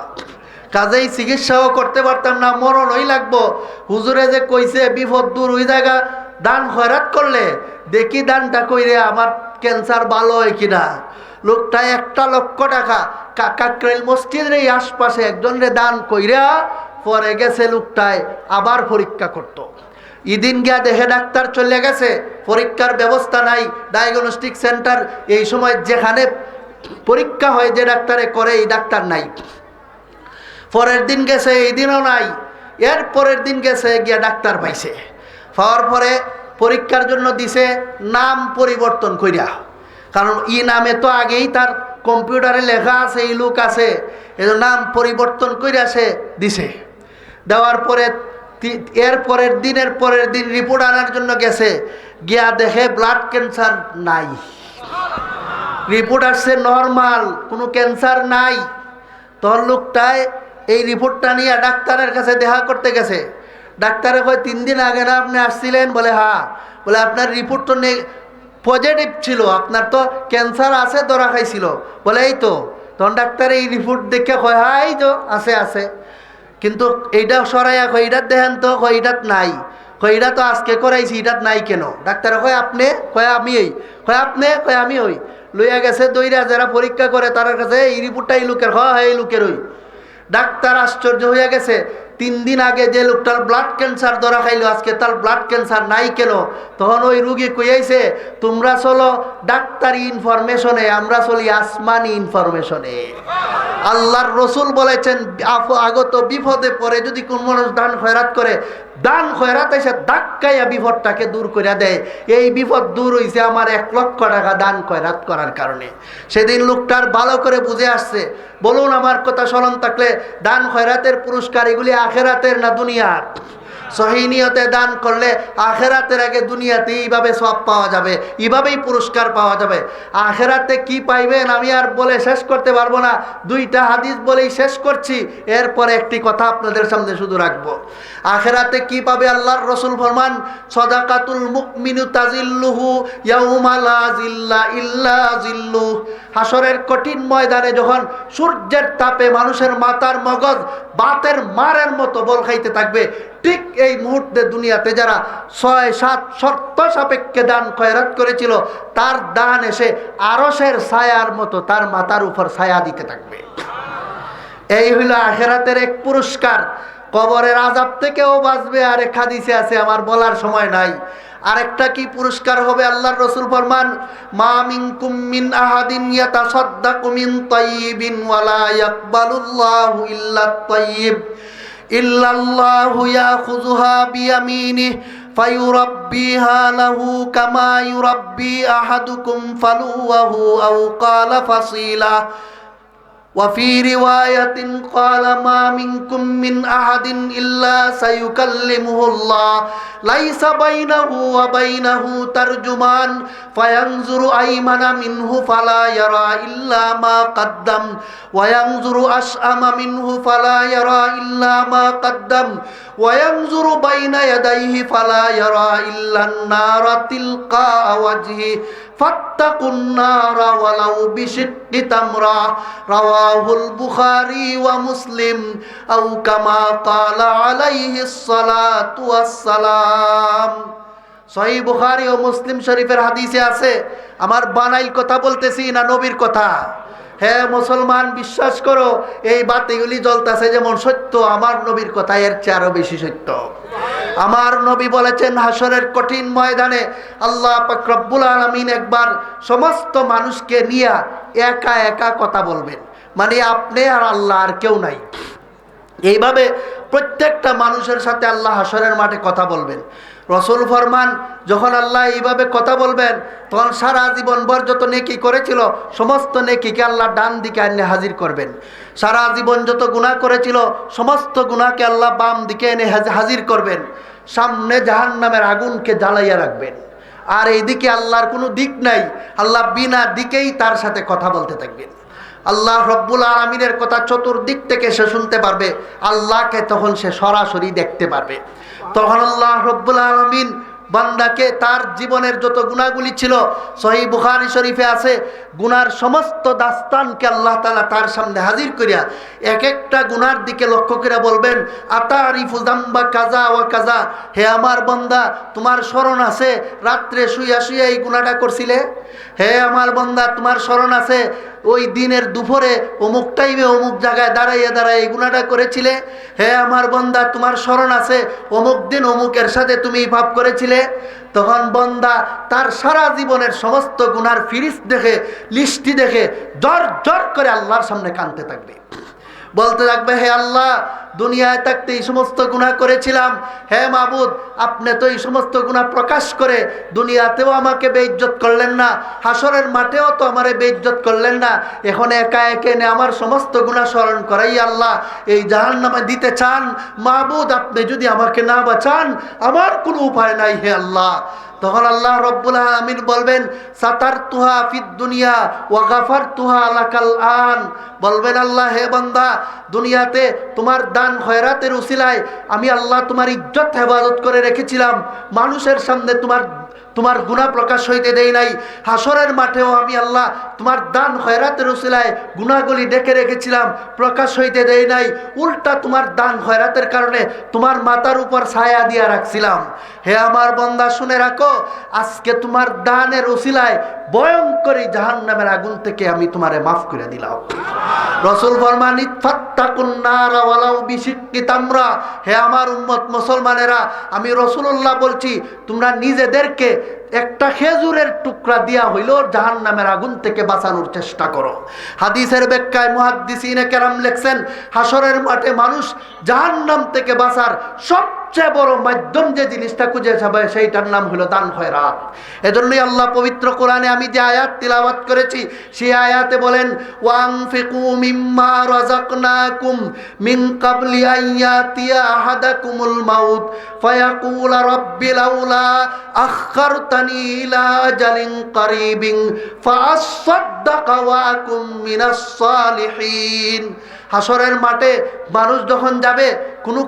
কাজেই চিকিৎসাও করতে পারতাম না, মরণই লাগবো। হুজুরে যে কইছে বিপদ দূর ওই জায়গা দান খয়রাত করলে দেখি দানটা কইরে আমার ক্যান্সার ভালো হয় কিনা। লোকটা 1 লক্ষ টাকা কাকাক্রেল মসজিদের এই আশপাশে একজনরে দান কইরা পরে গেছে লোকটায় আবার পরীক্ষা করত। ইদিন গিয়া দেখে ডাক্তার চলে গেছে, পরীক্ষার ব্যবস্থা নাই, ডায়াগনস্টিক সেন্টার এই সময় যেখানে পরীক্ষা হয় যে ডাক্তারে করে এই ডাক্তার নাই। পরের দিন গেছে, এই দিনও নাই। এর পরের দিন গেছে, গিয়া ডাক্তার পাইছে, পাওয়ার পরে পরীক্ষার জন্য দিছে নাম পরিবর্তন কইরা, কারণ ই নামে তো আগেই তার কম্পিউটারে লেখা আছে, এই লোক আছে, এই নাম পরিবর্তন কইরা সে দিছে। দেওয়ার পরে এর পরের দিন রিপোর্ট আনার জন্য গেছে, গিয়া দেখে ব্লাড ক্যান্সার নাই। রিপোর্ট আসছে নর্মাল, কোনো ক্যান্সার নাই। তখন লোকটায় এই রিপোর্টটা নিয়ে ডাক্তারের কাছে দেখা করতে গেছে। ডাক্তারে কয় 3 দিন আগে না আপনি আসছিলেন? বলে হ্যাঁ। বলে আপনার রিপোর্ট তো পজিটিভ ছিল, আপনার তো ক্যান্সার আছে, ধরা খাইছিল। বলে এই তো। তখন ডাক্তার এই রিপোর্ট দেখে কয় হ্যাঁ এই তো আছে, কিন্তু এইটা সরাইয়া কয় এইটার দেখেন তো, কয় এইটাত নাই। কয় এইটা তো আজকে করাইছি, এইটাত নাই কেন? ডাক্তার কয় আপনি? কয় আমি ওই। কয় আপনি? কয় আমি ওই। লইয়া গেছে দইরা যারা পরীক্ষা করে তার কাছে, এই রিপোর্টটা এই লোকের, হয় এই লোকের ওই। ডাক্তার আশ্চর্য হইয়া গেছে, 3 দিন আগে যে লোকটার ব্লাড ক্যান্সার ধরা খাইলো, আজকে তার ব্লাড ক্যান্সার নাই কেন? তখন ওই রুগী কইয়াছে, তোমরা চলো ডাক্তারি ইনফরমেশনে, আমরা চলি আসমানি ইনফরমেশনে। আল্লাহর রসুল বলেছেন, আগত বিপদে পড়ে যদি কোন মানুষ দান খয়রাত করে, দান খয়রাত এসে ধাক্কাইয়া বিপদটাকে দূর করে দেয়। এই বিপদ দূর হইছে আমার 1 লক্ষ টাকা দান খয়রাত করার কারণে। সেদিন লোকটার ভালো করে বুঝে আসছে। বলুন আমার কথা স্মরণ থাকলে, দান খয়রাতের পুরস্কার এগুলি আখেরাতের না দুনিয়ার? সহি নিয়তে দান করলে আখেরাতের আগে দুনিয়াতে এইভাবে সওয়াব পাওয়া যাবে, এইভাবেই পুরস্কার পাওয়া যাবে। আখেরাতে কি পাইবেন আমি আর বলে শেষ করতে পারবো না, 2টা হাদিস বলেই শেষ করছি, এরপরে একটি কথা আপনাদের সামনে শুধু রাখবো। আখেরাতে কি পাবে আল্লাহর রসুল ফরমান, সাদাকাতুল মুমিনু তাজিল্লুহু ইয়াউমা লা জিল্লা ইল্লা জিল্লুহ। হাসরের কঠিন ময়দানে যখন সূর্যের তাপে মানুষের মাথার মগজ বাতের মারের মতো বল খাইতে থাকবে, ঠিক এই মুহূর্তে দুনিয়াতে যারা 6-7 শর্ত সাপেক্ষে দান খয়রাত করেছিল, তার দান এসে আরশের ছায়ার মতো তার মাথার উপর ছায়া দিতে থাকবে। এই হইল আখেরাতের এক পুরস্কার। কবরের আযাব থেকেও বাঁচবে। আরেক হাদিসে আছে, আমার বলার সময় নাই। আরেকটা কি পুরস্কার হবে? আল্লাহর রাসূল ফরমান, মা মিনকুম মিন আহাদিন ইয়াতাসাদ্দাকু মিন তাইয়িবিন ওয়ালা ইয়াকবালুল্লাহু ইল্লা তাইয়িব ইল্লাল্লাহু ইয়াখুযুহা বিয়ামিনিহি ফায়ুরাব্বিহা লাহু কামা ইউরাব্বি আহাদুকুম ফালুয়াহু আও ক্বালা ফাসিলা। وفي رواية قال ما منكم من أحد إلا سيكلمه الله ليس بينه وبينه ترجمان فينظر أيمن منه فلا يرى إلا ما قدم وينظر أشأم منه فلا يرى إلا ما قدم وينظر بين يديه فلا يرى إلا النار تلقاء وجهه فاتقوا النار ولو بشق تمرة رواه البخاري ومسلم أو كما قال عليه الصلاة والسلام। সহিহ বুখারী ও মুসলিম শরীফের হাদিসে আছে। আমার বানাইল কথা বলতেছি না নবীর কথা? হ্যাঁ মুসলমান, বিশ্বাস করো, এই বাতিগুলি জ্বলতেছে যেমন সত্য, আমার নবীর কথা এর চেয়ে আরো বেশি সত্য। আমার নবী বলেছেন, হাসরের কঠিন ময়দানে আল্লাহ পাক রব্বুল আলামিন একবার সমস্ত মানুষকে নিয়ে একা একা কথা বলবেন, মানে আপনি আর আল্লাহ, আর কেউ নাই। এইভাবে প্রত্যেকটা মানুষের সাথে আল্লাহ হাসরের মাঠে কথা বলবেন। রসুল ফরমান, যখন আল্লাহ এইভাবে কথা বলবেন, তখন সারা জীবনভর যত নেকি করেছিল সমস্ত নেকিকে আল্লাহ ডান দিকে এনে হাজির করবেন। সারা জীবন যত গুনাহ করেছিল সমস্ত গুনাহকে আল্লাহ বাম দিকে এনে হাজির করবেন। সামনে জাহান্নামের আগুনকে জ্বালাইয়া রাখবেন। আর এইদিকে আল্লাহর কোনো দিক নাই, আল্লাহ বিনা দিকেই তার সাথে কথা বলতে থাকবেন। আল্লাহ রব্বুল আলামিনের কথা চতুর্দিক থেকে সে শুনতে পারবে। আল্লাহকে তখন সে সরাসরি দেখতে পারবে। তখন আল্লাহ রব্বুল আলামিন বান্দাকে তার জীবনের যত গুনাহগুলি ছিল, সহিহ বুখারী শরীফে আছে, গুনার সমস্ত দাস্তানকে আল্লাহ তাআলা তার সামনে হাজির করিয়া এক একটা গুনার দিকে লক্ষ্য করে বলবেন, আতারিফু যামবা কাজা ওয়া কাজা, হে আমার বান্দা তোমার স্মরণ আছে রাত্রে শুইয়া শুইয়া এই গুনাহটা করছিলে? হে আমার বান্দা তোমার স্মরণ আছে ওই দিনের দুপুরে অমুক টাইমে অমুক জায়গায় দাঁড়াইয়া দাঁড়াই এই গুনাহটা করেছিলে? হে আমার বান্দা তোমার স্মরণ আছে অমুক দিন অমুকের সাথে তুমি পাপ করেছিলে? তখন বান্দা তার সারা জীবনের সমস্ত গুনার ফিরিস্ত দেখে, লিস্টি দেখে জর জর করে আল্লাহর সামনে কাঁদতে থাকবে, বলতে থাকবে, হে আল্লাহ দুনিয়ায় থাকতে এই সমস্ত গুনাহ করেছিলাম, হে মাবুদ আপনি তো এই সমস্ত গুনাহ প্রকাশ করে দুনিয়াতেও আমাকে বেইজ্জত করলেন না, হাসরের মাঠেও তো আমারে বেইজ্জত করলেন না, এখন একা এনে আমার সমস্ত গুনাহ স্মরণ করাই আল্লাহ এই জাহান্নামে দিতে চান? মাবুদ আপনি যদি আমাকে না বাঁচান আমার কোনো উপায় নাই হে আল্লাহ। তখন আল্লাহ রব্বুল আলামিন বলবেন, সাতারতুহা ফিদ দুনিয়া ওয়া গাফারতুহা লাকাল আন, বলবেন আল্লাহ হে বান্দা দুনিয়াতে তোমার দান খয়রাতের উসিলায় আমি আল্লাহ তোমার ইজ্জত হেফাজত করে রেখেছিলাম, মানুষের সামনে তোমার গুনাহ প্রকাশ হইতে দেই নাই, হাসরের মাঠেও আমি আল্লাহ তোমার দান খয়রাতের উসিলায় গুনাহগুলি ডেকে রেখেছিলাম, প্রকাশ হইতে দেই নাই, উল্টা তোমার দান খয়রাতের কারণে তোমার মাথার উপর ছায়া দিয়া রাখছিলাম। হে আমার বান্দা শুনে রাখো, আজকে তোমার দানের উসিলায় ভয়ঙ্করী জাহান্নামের আগুন থেকে আমি তোমারে মাফ করে দিলাম। রাসূল ফরমান, ইত্তাকুন নার ওয়ালাউ বিশিক্কি তামরা, হে আমার উম্মত মুসলমানেরা আমি রাসূলুল্লাহ বলছি তোমরা নিজেদেরকে একটা খেজুরের টুকরা দিয়া হইলেও জাহান্নামের আগুন থেকে বাঁচানোর চেষ্টা করো। হাদিসের ব্যাখ্যায় মুহাদ্দিসিনে কেরাম লেখছেন, হাসরের মাঠে মানুষ জাহান্নাম থেকে বাঁচার সবচেয়ে বড় মাধ্যম যে জিনিসটা খুঁজে যাবে সেইটার নাম হলো দান খয়রাত। এজন্যই আল্লাহ পবিত্র কোরআনে আমি যে আয়াত তিলাওয়াত করেছি সেই আয়াতে বলেন, ওয়ানফিকু মিম্মা রাযাকনাকুম মিন ক্বাবলি আন ইয়াতিয়া আহাদাকুমুল মাউত ফায়াকুলা রাব্বি লাউলা আখখারতানি ইলা আজালিন কারীবিন ফাআসাদদাকা ওয়া আকুম মিনাস সালিহিন। হাসরের মাঠে মানুষ যখন যাবে,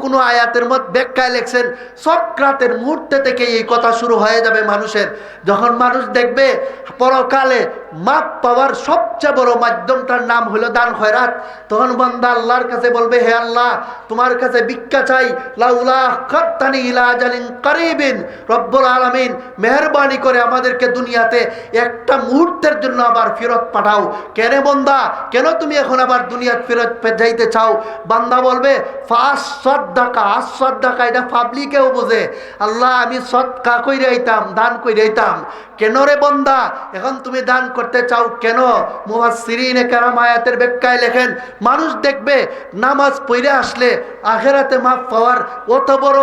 কোনো আয়াতের মধ্যে ব্যাখ্যায় লেখছেন সক্রাতের মুহূর্তে থেকে এই কথা শুরু হয়ে যাবে মানুষের। যখন মানুষ দেখবে পরকালে মাপ পাওয়ার সবচেয়ে বড় মাধ্যমটার নাম হলো দান খয়রাত, তখন বান্দা আল্লাহর কাছে বলবে, হে আল্লাহ তোমার কাছে ভিক্ষা চাই, লাউলা আখখারতানি ইলা আজালিন কারীবিন, রব্বুল আলামিন মেহেরবানি করে আমাদেরকে দুনিয়াতে একটা মুহূর্তের জন্য আবার ফেরত পাঠাও। কেন বান্দা, কেন তুমি এখন আবার দুনিয়াত ফেরত যাইতে চাও? বান্দা বলবে, সাদদাকা, এটা পাবলিকেও বোঝে, আল্লাহ আমি সদকা কইরা আইতাম, দান কইরা আইতাম, কেন রে বান্দা এখন তুমি দান করতে চাও কেন? মুফাসসিরিনে কেরাম আয়াতের ব্যাখ্যায় লেখেন, মানুষ দেখবে নামাজ পড়ে আসলে আখিরাতে মাফ পাওয়ার অত বড়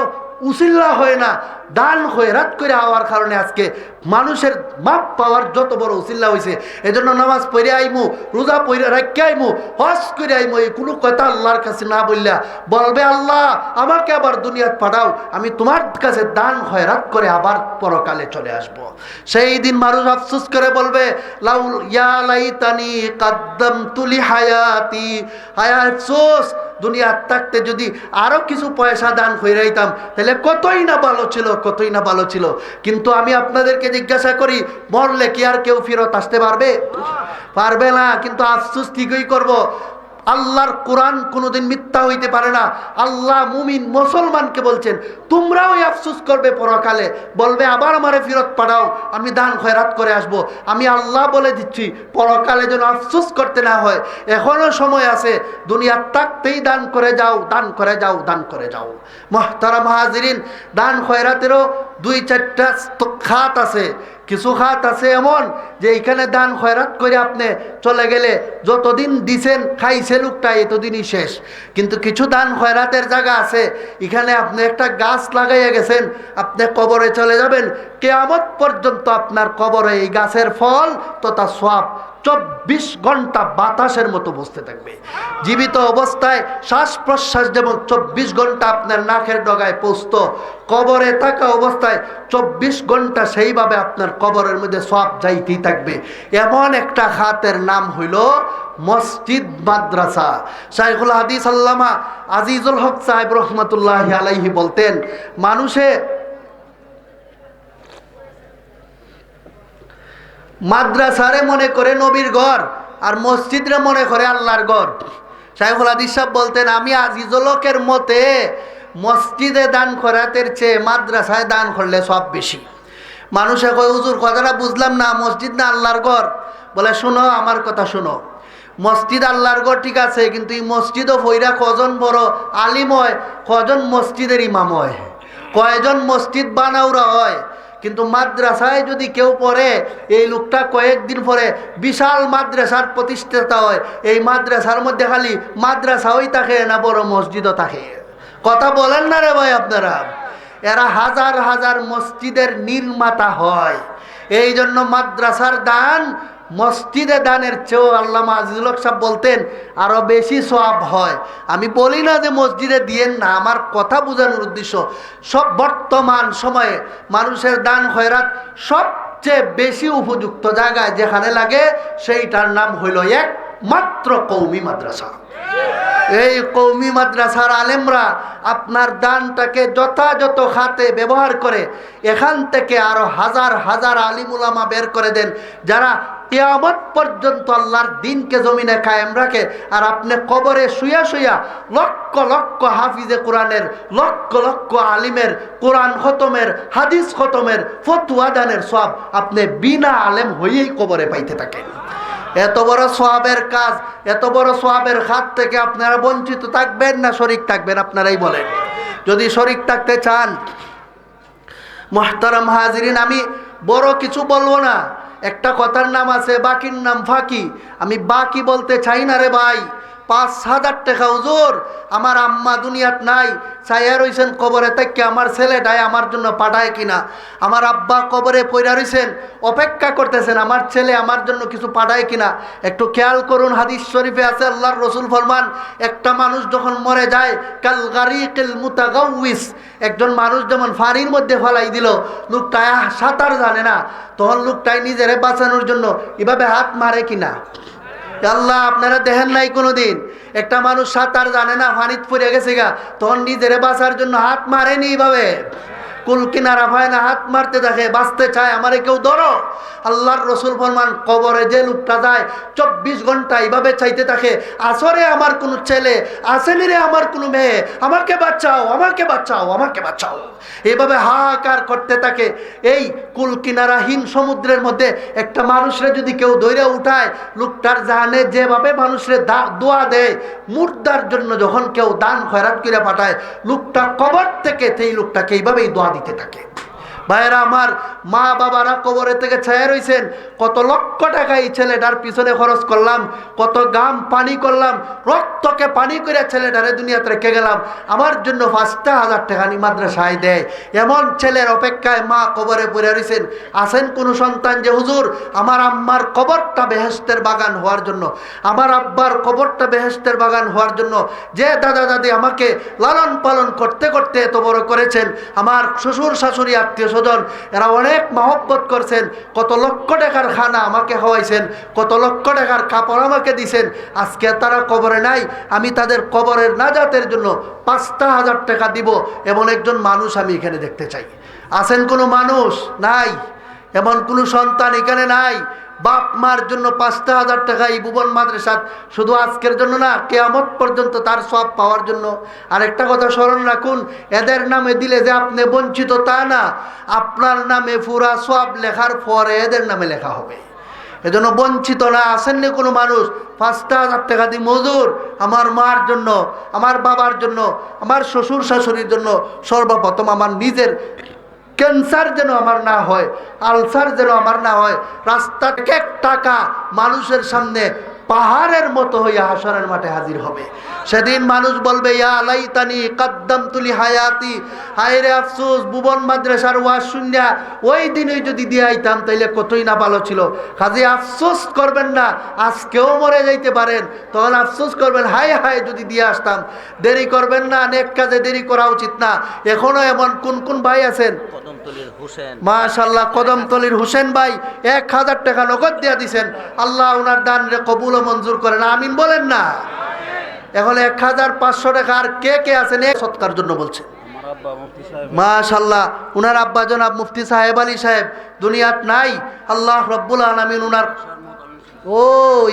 উসিলা হয় না, দান খয়রাত করে হওয়ার কারণে আজকে মানুষের মাপ পাওয়ার যত বড় উসিলা হয়েছে। এজন্য নামাজ পড়ে আইমু, রোজা পড়ে রাখতে আইমু, হজ করে আইমু, এই কোনো কথা আল্লাহর কাছে না বললা বলবে, আল্লাহ আমাকে আবার দুনিয়াত পাঠাও, আমি তোমার কাছে দান খয়রাত করে আবার পরকালে চলে আসব। সেই দিন মানুষ আফসোস করে বলবে, ইয়া লাইতানি কাদ্দামতু লি হায়াতি, হায় আফসোস দুনিয়ার থাকতে যদি আরো কিছু পয়সা দান কইরাইতাম তাহলে কতই না ভালো ছিল, কতই না ভালো ছিল। কিন্তু আমি আপনাদেরকে জিজ্ঞাসা করি, মরলে কি আর কেউ ফেরত আসতে পারবে? পারবে না। কিন্তু আফসোস ঠিকই করব, আল্লাহর কোরআন কোনোদিন মিথ্যা হইতে পারে না। আল্লাহ মুমিন মুসলমানকে বলছেন, তোমরাও আফসোস করবে পরকালে, বলবে আবার আমারে ফেরত পাঠাও, আমি দান খয়রাত করে আসব। আমি আল্লাহ বলে দিচ্ছি পরকালে যেন আফসোস করতে না হয়, এখনো সময় আছে, দুনিয়ার থাকতেই দান করে যাও, দান করে যাও, দান করে যাও। মুহতারাম হাজিরিন, দান খয়রাতেরও 2-4টা খাত আছে। কিছু খাত আছে এমন যে এইখানে দান খয়রাত করে আপনি চলে গেলে যতদিন দিছেন খাইছে লোকটা এতদিনই শেষ। কিন্তু কিছু দান খয়রাতের জায়গা আছে, এখানে আপনি একটা গাছ লাগাইয়া গেছেন, আপনি কবরে চলে যাবেন, কিয়ামত পর্যন্ত আপনার কবরে এই গাছের ফল তথা সওয়াব 24 ঘন্টা বাতাসের মতো বসতে থাকবে। জীবিত অবস্থায় শ্বাস প্রশ্বাস যেমন 24 ঘন্টা আপনার নাকের ডগায় পৌঁছত, কবরে থাকা অবস্থায় 24 ঘন্টা সেইভাবে আপনার কবরের মধ্যে সওয়াব যাইতেই থাকবে। এমন একটা খাতের নাম হইল মসজিদ মাদ্রাসা। শাইখুল হাদিস আল্লামা আজিজুল হক সাহেব রহমতুল্লাহি আলাইহি বলতেন, মানুষে মাদ্রাসারে মনে করে নবীর ঘর, আর মসজিদরে মনে করে আল্লাহর ঘর। শাইখুল হাদিস সাহেব বলতেন, আমি আজিজুলকের মতে মসজিদে দান করাতের চেয়ে মাদ্রাসায় দান করলে সব বেশি। মানুষে কয়, হুজুর কথাটা বুঝলাম না, মসজিদ না আল্লাহর ঘর? বলে, শোনো আমার কথা শোনো, মসজিদ আল্লাহর ঘর ঠিক আছে, কিন্তু এই মসজিদও ফইরা কজন বড় আলিম হয়, কজন মসজিদের ইমাম হয়, কয়জন মসজিদ বানাউরা হয়। কিন্তু মাদ্রাসায় যদি কেউ পড়ে, এই লোকটা কয়েকদিন পরে বিশাল মাদ্রাসার প্রতিষ্ঠাতা হয়। এই মাদ্রাসার মধ্যে খালি মাদ্রাসাওই থাকে না, বড় মসজিদও থাকে। কথা বলেন না রে ভাই আপনারা? এরা হাজার হাজার মসজিদের নির্মাতা হয়। এই জন্য মাদ্রাসার দান মসজিদে দানের চেয়েও আল্লামা আজিজুল হক সাহেব বলতেন আরো বেশি সওয়াব হয়। আমি বলি না যে মসজিদে দিয়েন না, আমার কথা বোঝানোর উদ্দেশ্য, সব বর্তমান সময়ে মানুষের দান খয়রাত সবচেয়ে বেশি উপযুক্ত জায়গায় যেখানে লাগে, সেইটার নাম হইল একমাত্র কওমি মাদ্রাসা। এই কওমি মাদ্রাসার আলেমরা আপনার দানটাকে যথাযথ খাতে ব্যবহার করে এখান থেকে আরো হাজার হাজার আলিম উলামা বের করে দেন, যারা কিয়ামত পর্যন্ত আল্লাহর দ্বীনকে জমিনে কায়েম রাখে। আর আপনি কবরে শুয়া শুয়া লক্ষ লক্ষ হাফিজে কোরআনের, লক্ষ লক্ষ আলিমের কোরআন খতমের, হাদিস খতমের, ফতোয়া দানের সওয়াব আপনি বিনা আলেম হয়েই কবরে পাইতে থাকেন। এত বড় সওয়াবের কাজ, এত বড় সওয়াবের হাত থেকে আপনারা বঞ্চিত থাকবেন না শরীক থাকবেন? আপনারাই বলেন। যদি শরীক থাকতে চান, মুহতারাম হাজিরিন, আমি বড় কিছু বলবো না। একটা কথার নাম আছে, বাকির নাম ফাঁকি। আমি বাকি বলতে চাই না রে ভাই। ৫,০০০ টাকা হুজুর, আমার আম্মা দুনিয়াত নাই, চাইয়া রইছেন কবরে থেকে আমার ছেলেটাই আমার জন্য পাঠায় কিনা। আমার আব্বা কবরে পইরা রইছেন, অপেক্ষা করতেছেন আমার ছেলে আমার জন্য কিছু পাঠায় কিনা। একটু খেয়াল করুন, হাদিস শরীফে আছে, আল্লাহর রসুল ফরমান, একটা মানুষ যখন মরে যায়, কাল গারিকিল মুতাগাউইস, একজন মানুষ যেমন পানির মধ্যে ফেলাই দিল, লোকটা সাঁতার জানে না, তখন লোকটাই নিজেরে বাঁচানোর জন্য এভাবে হাত মারে কিনা? আল্লাহ, আপনারা দেখেন নাই কোনোদিন একটা মানুষ সাঁতার জানে না, পানিতে পড়ে গেছে গা, তখন নিজেরে বাঁচার জন্য হাত মারেনি এইভাবে? কুল কিনারা হয় না, হাত মারতে থাকে, বাঁচতে চায়, আমারে কেউ ধরো। আল্লাহর রসুল ফরমান, কবরে যে লোকটা যায় 24 ঘন্টা এইভাবে চাইতে থাকে, আসরে আমার কোনো ছেলে আসেনি রে, আমার কোনো মেয়ে, আমাকে বাঁচাও, আমাকে বাঁচাও, আমাকে বাঁচাও, এইভাবে হাহাকার করতে থাকে। এই কুল কিনারাহীন সমুদ্রের মধ্যে একটা মানুষরে যদি কেউ ধইরা উঠায়, লোকটার জানে যেভাবে মানুষরে দোয়া দেয়, মুর্দার জন্য যখন কেউ দান খয়রাত করে পাঠায়, লোকটা কবর থেকে সেই লোকটাকে এইভাবেই দোয়া দিতে থাকে। ভাইরা আমার, মা বাবারা কবরে থেকে ছায়া রইছেন, কত লক্ষ টাকা এই ছেলেটার পিছনে খরচ করলাম, কত গাম পানি করলাম, রক্তকে পানি করে ছেলেটারে দুনিয়াতে রেখে গেলাম, আমার জন্য ৫,০০০ টাকা নি মাদ্রাসায় দেয়। এমন ছেলের অপেক্ষায় মা কবরে পড়ে রইছেন। আসেন কোন সন্তান যে হুজুর আমার আম্মার কবরটা বেহেশতের বাগান হওয়ার জন্য, আমার আব্বার কবরটা বেহেশতের বাগান হওয়ার জন্য, যে দাদা দাদি আমাকে লালন পালন করতে করতে এত বড় করেছেন, আমার শ্বশুর শাশুড়ি আত্মীয় স্বজন এরা অনেক মহব্বত করছেন, কত লক্ষ টাকার খানা আমাকে খাওয়াইছেন, কত লক্ষ টাকার কাপড় আমাকে দিছেন, আজকে তারা কবরে নাই, আমি তাদের কবরের নাজাতের জন্য ৫,০০০ টাকা দিব, এমন একজন মানুষ আমি এখানে দেখতে চাই। আছেন কোনো মানুষ? নাই। এমন কোনো সন্তান এখানে নাই বাপ মার জন্য ৫,০০০ টাকা এই ভুবন মাদ্রাসা শুধু আজকের জন্য না, কিয়ামত পর্যন্ত তার সওয়াব পাওয়ার জন্য। আরেকটা কথা স্মরণ রাখুন, এদের নামে দিলে যে আপনি বঞ্চিত তা না, আপনার নামে পুরা সওয়াব লেখার পরে এদের নামে লেখা হবে। এজন্য বঞ্চিত না। আসেননি কোনো মানুষ ৫,০০০ টাকা দিয়ে মজুর আমার মার জন্য, আমার বাবার জন্য, আমার শ্বশুর শাশুড়ির জন্য, সর্বপ্রথম আমার নিজের ক্যান্সার যেন আমার না হয়, আলসার যেন আমার না হয়, রাস্তার এক টাকা মানুষের সামনে পাহাড়ের মতো হইয়া হাসরের মাঠে হাজির হবে। সেদিন মানুষ বলবে, ইয়া লাইতানি কদ্দামতু লি হায়াতি, হায় রে আফসোস, ভুবন মাদ্রাসার ওয়াজ শুনিয়া ওই দিনই যদি দিয়ে আইতাম তাইলে কতই না ভালো ছিল। কাজে আফসোস করবেন না, আজকেও মরে যাইতে পারেন, তখন আফসোস করবেন, হায় হায় যদি দিয়ে আসতাম। দেরি করবেন না, নেক কাজে দেরি করা উচিত না। এখনো এমন কোন কোন ভাই আছেন, মাশাআল্লাহ, কদমতলির হোসেন ভাই ১,০০০ টাকা নগদ দিয়া দিছেন, আল্লাহ ওনার দান রে কবুল ও মঞ্জুর করেন, আমিন বলেন না। এখন ১,৫০০ টাকা। আর কে কে আছেন সৎকার জন্য বলছে? মাশাআল্লাহ, উনার আব্বা জনাব মুফতি সাহেব আলী সাহেব দুনিয়াত নাই। আল্লাহ রব্বুল আলামিন উনার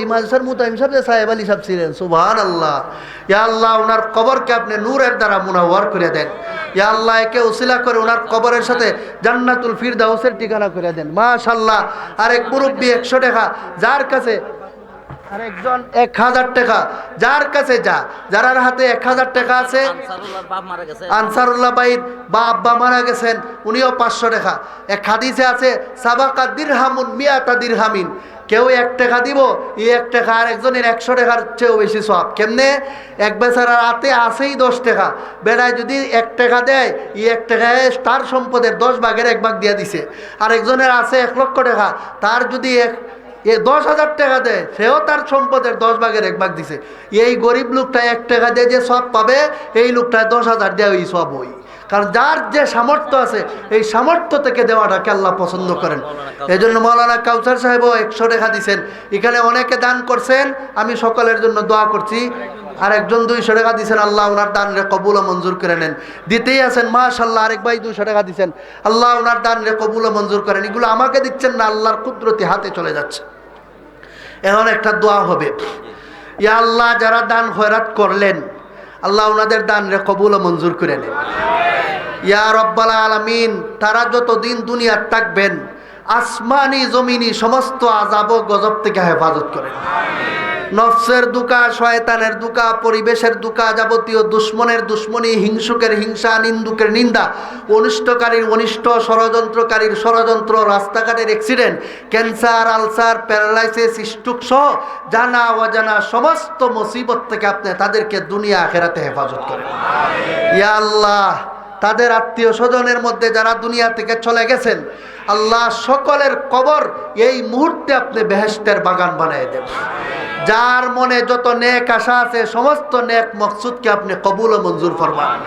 ইমানসার মুতাইম সাহেব যে সাহেব আলী সাহেব ছিলেন, সুবহানাল্লাহ। ইয়া আল্লাহ, উনার কবরকে আপনি নূরের দ্বারা মুনাওয়ার করে দেন। ইয়া আল্লাহ, একে উসিলা করে উনার কবরের সাথে জান্নাতুল ফিরদাউসের ঠিকানা করে দেন। মাশাআল্লাহ। আরেক মুরব্বী 100 টাকা, যার কাছে আরেকজন 1000 টাকা, যার কাছে যারার হাতে 1000 টাকা আছে, আনসারুল্লাহ ভাইয়ের বা আব্বা মারা গেছেন, উনিও 500 টাকা। এক হাদিসে আছে সাবাকা দিরহামুন মিয়াতা দিরহামিন, কেউ 1 টাকা দিব, 1 টাকা আর একজনের 100 টাকার চেয়েও বেশি সওয়াব। কেমনে? এক বেচারার হাতে আছেই 10 টাকা, বেড়ায় যদি 1 টাকা দেয়, 1 টাকায় তার সম্পদের 10 ভাগের 1 ভাগ দিয়ে দিছে। আর একজনের আছে 1 লক্ষ টাকা, তার যদি 10,000 টাকা দেয়, সেও তার সম্পদের 10 ভাগের 1 ভাগ দিছে। এই গরিব লোকটা 1 টাকা দিয়ে যে সওয়াব পাবে, এই লোকটা 10,000 দেয় ওই সওয়াব হই। কারণ যার যে সামর্থ্য আছে, এই সামর্থ্য থেকে দেওয়াটাকে আল্লাহ পছন্দ করেন। এই জন্য মৌলানা কাউসার সাহেবও 100 টাকা দিচ্ছেন। এখানে অনেকে দান করছেন, আমি সকলের জন্য দোয়া করছি। আর একজন 200 টাকা দিচ্ছেন, আল্লাহ ওনার দান রে কবুল ও মঞ্জুর করে নেন। দিতেই আছেন মাশাআল্লাহ। আরেক ভাই 200 টাকা দিচ্ছেন, আল্লাহ ওনার দান রে কবুল ও মঞ্জুর করেন। এগুলো আমাকে দিচ্ছেন না, আল্লাহর কুদরতি হাতে চলে যাচ্ছে। এখন একটা দোয়া হবে, ইয়া আল্লাহ, যারা দান খয়রাত করলেন, আল্লাহ ওনাদের দান রে কবুল ও মঞ্জুর করে নেন। ইয়া রব্বাল আলামিন, তারা যতদিন দুনিয়ার থাকবেন, আসমানি জমিনি সমস্ত আযাব ও গজব থেকে হেফাজত করেন। নফসের দুকা, শয়তানের দুকা, পরিবেশের দুকা, যাবতীয় দুশ্মনের দুশ্মনী, হিংসুকের হিংসা, নিন্দুকের নিন্দা, অনিষ্টকারীর অনিষ্ট, ষড়যন্ত্রকারীর ষড়যন্ত্র, রাস্তাঘাটের accident, cancer, ulcer, paralysis, stroke সহ জানা অজানা সমস্ত মুসিবত থেকে আপনি তাদেরকে দুনিয়া আখিরাতে হেফাজত করেন। ইয়া আল্লাহ, তাদের আত্মীয় স্বজনের মধ্যে যারা দুনিয়া থেকে চলে গেছেন, আল্লাহ সকলের কবর এই মুহূর্তে আপনি বেহেশতের বাগান বানিয়ে দেন। যার মনে যত নেক আশা আছে, সমস্ত নেক মকসুদকে আপনি কবুল ও মঞ্জুর ফরমান।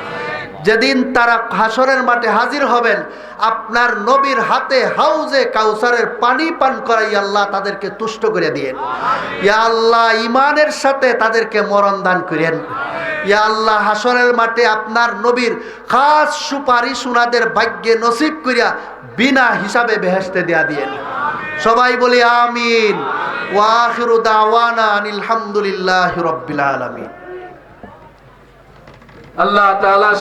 যেদিন তারা হাসরের মাঠে হাজির হবেন, আপনার নবীর হাতে হাউজে কাউসারের পানি পান করাই আল্লাহ তাদেরকে তুষ্ট করে দিয়েন। ইয়া আল্লাহ, ইমানের সাথে তাদেরকে মরণ দান করেন। ইয়া আল্লাহ, হাসরের মাঠে আপনার নবীর খাস সুপারিশ উনাদের ভাগ্যে নসিব করিয়া বিনা হিসাবে বেহেশতে দেয়া দিয়েন। সবাই বলি আমিন। ওয়া আখিরু দাওয়ানা আলহামদুলিল্লাহি রাব্বিল আলামিন। আল্লাহ তাআলা